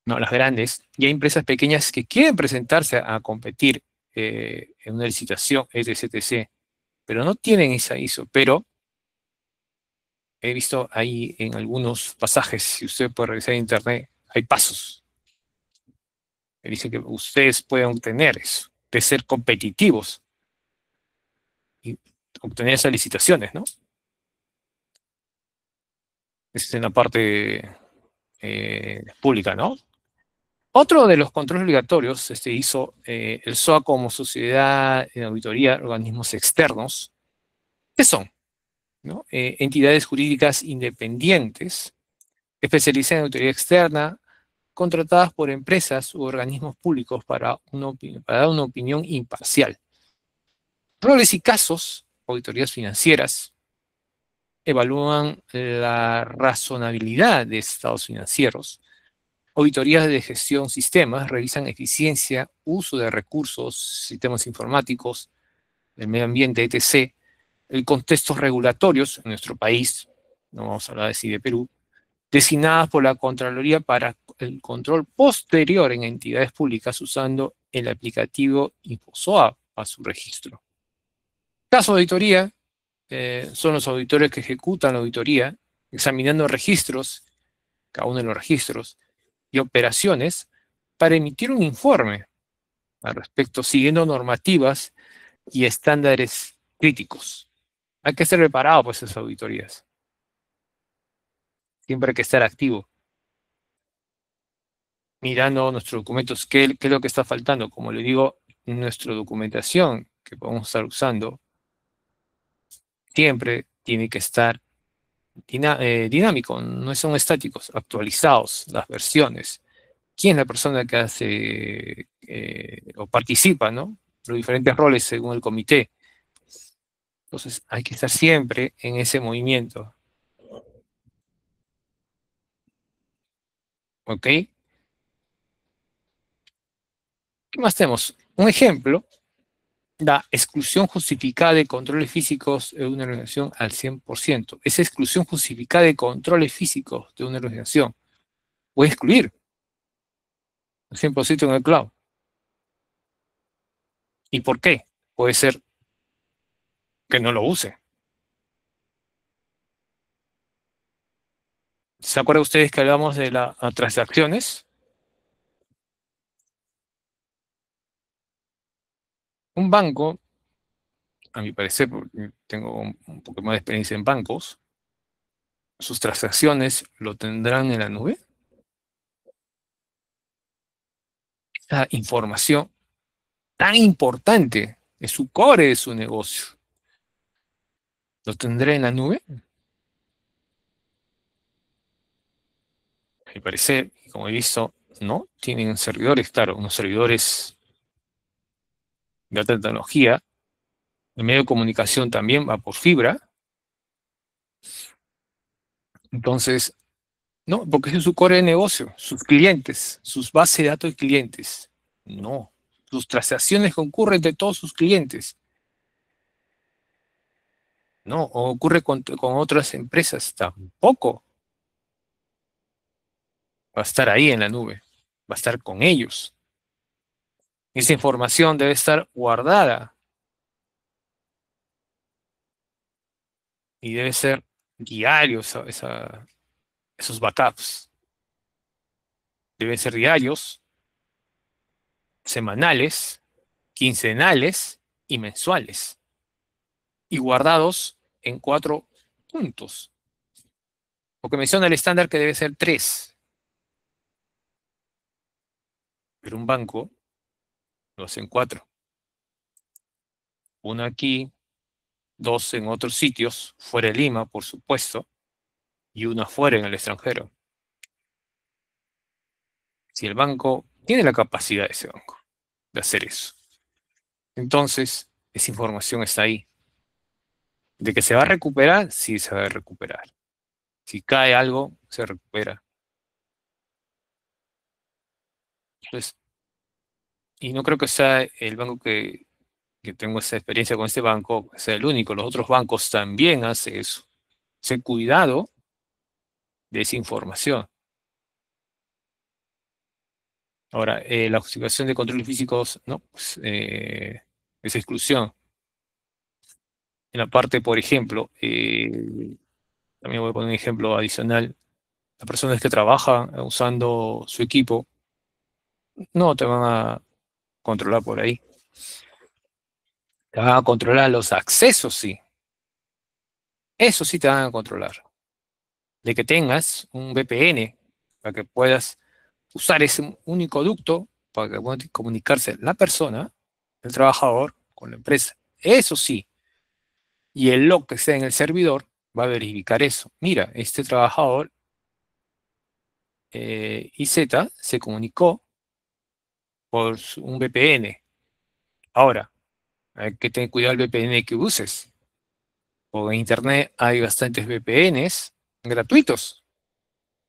no las grandes, y hay empresas pequeñas que quieren presentarse a competir en una licitación, etc., pero no tienen esa ISO. Pero he visto ahí en algunos pasajes, si usted puede revisar en internet, hay pasos que dicen que ustedes pueden obtener eso, de ser competitivos y obtener esas licitaciones, ¿no? Esa es en la parte pública, ¿no? Otro de los controles obligatorios hizo el SOA como sociedad de auditoría, organismos externos. ¿Qué son? ¿No? Entidades jurídicas independientes, especializadas en auditoría externa, contratadas por empresas u organismos públicos para dar una opinión imparcial. Roles y casos, auditorías financieras, evalúan la razonabilidad de estados financieros. Auditorías de gestión sistemas revisan eficiencia, uso de recursos, sistemas informáticos, el medio ambiente, etc. Contextos regulatorios en nuestro país, no vamos a hablar de si de Perú, designadas por la Contraloría para el control posterior en entidades públicas usando el aplicativo InfoSOA a su registro. Caso de auditoría, son los auditores que ejecutan la auditoría, examinando registros, cada uno de los registros, y operaciones para emitir un informe al respecto, siguiendo normativas y estándares críticos. Hay que estar preparado para esas auditorías. Siempre hay que estar activo, mirando nuestros documentos, qué es lo que está faltando. Como le digo, nuestra documentación que podemos estar usando siempre tiene que estar dinámico, no son estáticos, actualizados, las versiones. ¿Quién es la persona que hace o participa, ¿no? Los diferentes roles según el comité. Entonces hay que estar siempre en ese movimiento. ¿Ok? ¿Qué más tenemos? Un ejemplo, la exclusión justificada de controles físicos de una organización al 100%. Esa exclusión justificada de controles físicos de una organización puede excluir al 100% en el cloud. ¿Y por qué? Puede ser que no lo use. ¿Se acuerdan ustedes que hablamos de las transacciones? Un banco, a mi parecer, porque tengo un poco más de experiencia en bancos, sus transacciones lo tendrán en la nube. Esa información tan importante es su core de su negocio. ¿Lo tendré en la nube? A mi parecer, como he visto, no. Tienen servidores, claro, unos servidores de alta tecnología. El medio de comunicación también va por fibra. Entonces, no, porque ese es su core de negocio, sus clientes, sus bases de datos de clientes. No, sus transacciones concurren de todos sus clientes. No, o ocurre con otras empresas, tampoco. Va a estar ahí en la nube. Va a estar con ellos. Esa información debe estar guardada. Y debe ser diario esos backups. Deben ser diarios, semanales, quincenales y mensuales. Y guardados en 4 puntos. Porque menciona el estándar que debe ser 3. Pero un banco lo hace en 4. Uno aquí, 2 en otros sitios, fuera de Lima, por supuesto, y uno afuera en el extranjero. Si el banco tiene la capacidad de ese banco de hacer eso, entonces esa información está ahí. De que se va a recuperar, sí se va a recuperar. Si cae algo, se recupera. Entonces, y no creo que sea el banco que tengo esa experiencia con este banco, sea el único. Los otros bancos también hacen eso. Ten cuidado de esa información. Ahora, la justificación de controles físicos, no, pues, es exclusión. En la parte, por ejemplo, también voy a poner un ejemplo adicional. Las personas que trabajan usando su equipo, no te van a controlar por ahí. Te van a controlar los accesos, sí. Eso sí te van a controlar. De que tengas un VPN para que puedas usar ese único ducto para que pueda comunicarse la persona, el trabajador, con la empresa. Eso sí. Y el log que esté en el servidor va a verificar eso. Mira, este trabajador IZ se comunicó por un VPN. Ahora, hay que tener cuidado el VPN que uses. Porque en Internet hay bastantes VPNs gratuitos,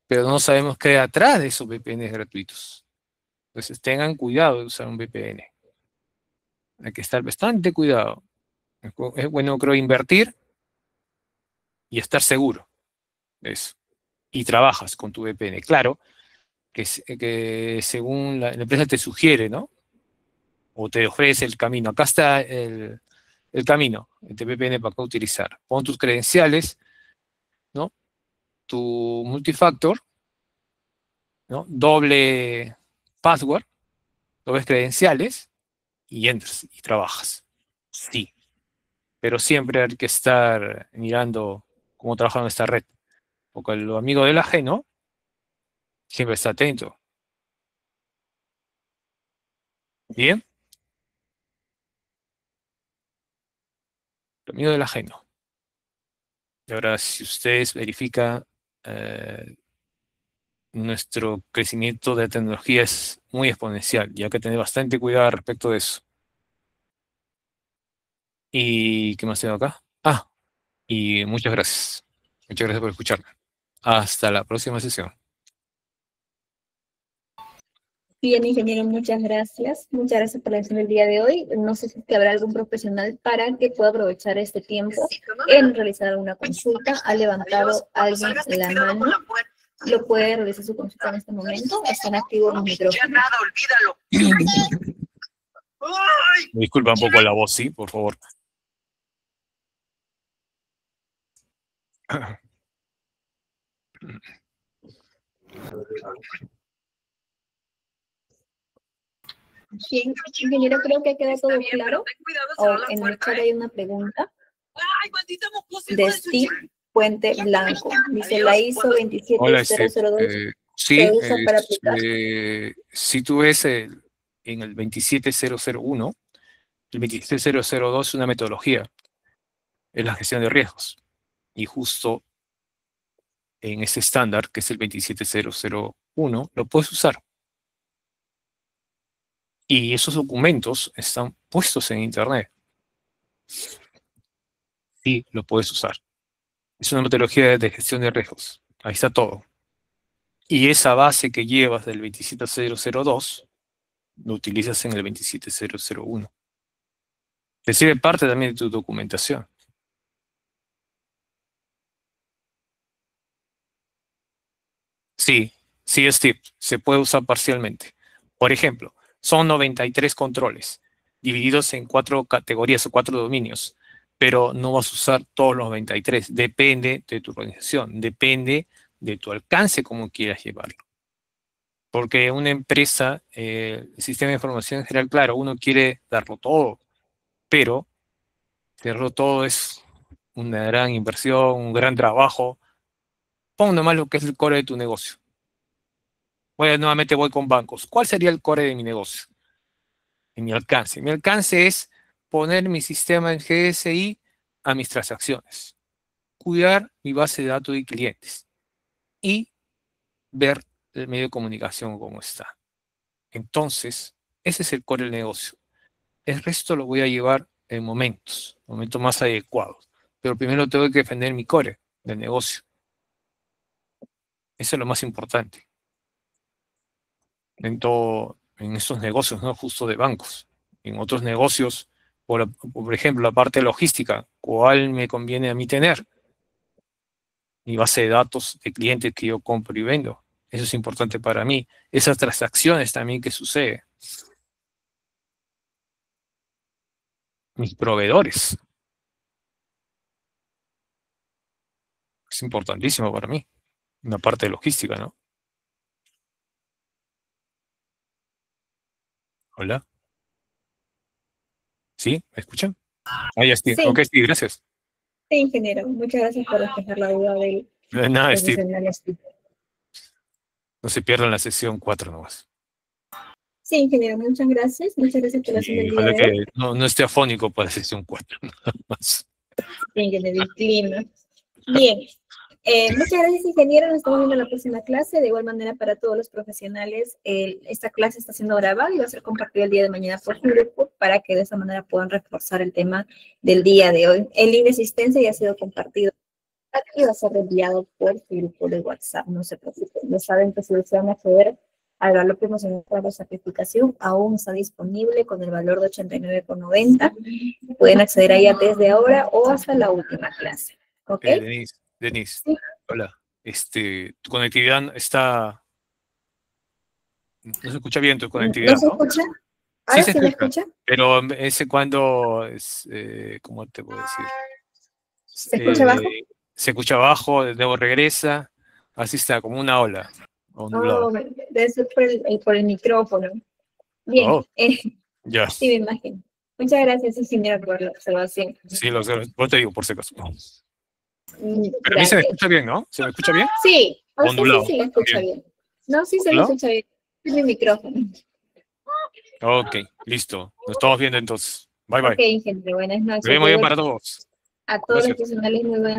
pero no sabemos qué hay atrás de esos VPNs gratuitos. Entonces tengan cuidado de usar un VPN. Hay que estar bastante cuidado. Es bueno, creo, invertir y estar seguro de eso. Y trabajas con tu VPN. Claro, que según la empresa te sugiere, ¿no? O te ofrece el camino. Acá está el camino, el VPN para acá utilizar. Pon tus credenciales, ¿no? Tu multifactor, ¿no? Doble password, dobles credenciales y entras y trabajas. Sí, pero siempre hay que estar mirando cómo trabaja nuestra red. Porque el amigo del ajeno siempre está atento. Bien, el amigo del ajeno. Y ahora, si ustedes verifican, nuestro crecimiento de tecnología es muy exponencial y hay que tener bastante cuidado respecto de eso. ¿Y qué más tengo acá? Ah, y muchas gracias. Muchas gracias por escucharme. Hasta la próxima sesión.
Bien, ingeniero, muchas gracias. Muchas gracias por la sesión del día de hoy. No sé si es que habrá algún profesional para que pueda aprovechar este tiempo en realizar alguna consulta. Ha levantado alguien la mano. Lo puede realizar su consulta en este momento. Están activos los micrófonos.
Me disculpa un poco la voz, sí, por favor.
Bien, ingeniero, creo que ha quedado todo claro. Oh, en el chat hay una pregunta de Steve Puente Blanco. Dice, la ISO
Hola,
27002
sí,
se usa para aplicar.
si tú ves en el 27001, el 27002 es una metodología, es la gestión de riesgos. Y justo en ese estándar, que es el 27001, lo puedes usar. Y esos documentos están puestos en Internet. Sí, lo puedes usar. Es una metodología de gestión de riesgos. Ahí está todo. Y esa base que llevas del 27002, lo utilizas en el 27001. Te sirve parte también de tu documentación. Sí, CSTIP se puede usar parcialmente. Por ejemplo, son 93 controles divididos en 4 categorías o 4 dominios, pero no vas a usar todos los 93. Depende de tu organización, depende de tu alcance, como quieras llevarlo. Porque una empresa, el sistema de información en general, claro, uno quiere darlo todo, pero darlo todo es una gran inversión, un gran trabajo. Pon nomás lo que es el core de tu negocio. Nuevamente voy con bancos. ¿Cuál sería el core de mi negocio? En mi alcance. Mi alcance es poner mi sistema en GSI a mis transacciones, cuidar mi base de datos y clientes y ver el medio de comunicación cómo está. Entonces, ese es el core del negocio. El resto lo voy a llevar en momentos más adecuados. Pero primero tengo que defender mi core del negocio. Eso es lo más importante. En estos negocios, no justo de bancos. En otros negocios, por ejemplo, la parte logística, ¿cuál me conviene a mí tener? Mi base de datos de clientes que yo compro y vendo. Eso es importante para mí. Esas transacciones también que suceden. Mis proveedores. Es importantísimo para mí. Una parte de logística, ¿no? Hola. ¿Sí? ¿Me escuchan? Ah, ya estoy.
Sí,
Ok, sí, gracias.
sí, ingeniero. Muchas gracias por despejar la duda del
Nada, Steve.
profesional Steve.
No se pierdan la sesión 4 nomás.
Sí, ingeniero, muchas gracias. Muchas gracias por la sesión
Y
del día
ojalá
de hoy.
que no esté afónico para la sesión 4 nada más.
Sí, ingeniero, clima. Bien. Muchas gracias, ingeniero. Nos estamos viendo en la próxima clase. De igual manera, para todos los profesionales, esta clase está siendo grabada y va a ser compartida el día de mañana por su grupo para que de esa manera puedan reforzar el tema del día de hoy. El link de asistencia ya ha sido compartido y va a ser enviado por su grupo de WhatsApp. No se preocupen. Ya saben que si desean acceder al valor promocional para la certificación, aún está disponible con el valor de 89,90. Pueden acceder a ella desde ahora o hasta la última clase. ¿Ok?
Denise,
Sí.
hola. Tu conectividad está... No se escucha bien tu conectividad,
¿No se
¿no?
escucha?
Sí
¿Ahora
se
sí me
escucha,
escucha?
pero ese cuando es, ¿cómo te puedo decir?
¿Se escucha bajo?
Se escucha bajo, luego regresa, así está, como una ola, ondulado.
Oh, debe ser por el micrófono. Bien,
Oh, ya,
sí me imagino. Muchas gracias, ingeniero, por la observación.
sí, vos te digo por si acaso. Pero a mí se me
Gracias.
escucha bien, ¿no? ¿Se me escucha bien?
Sí, a usted
Ondulado.
sí se le escucha bien. No, sí se le
¿Ondulado?
escucha bien. Es mi micrófono.
Ok, listo. Nos estamos viendo entonces. Bye, bye.
Ok, ingeniero, buenas
Nos
noches.
vemos bien para todos.
A todos los
Gracias.
profesionales, muy buenas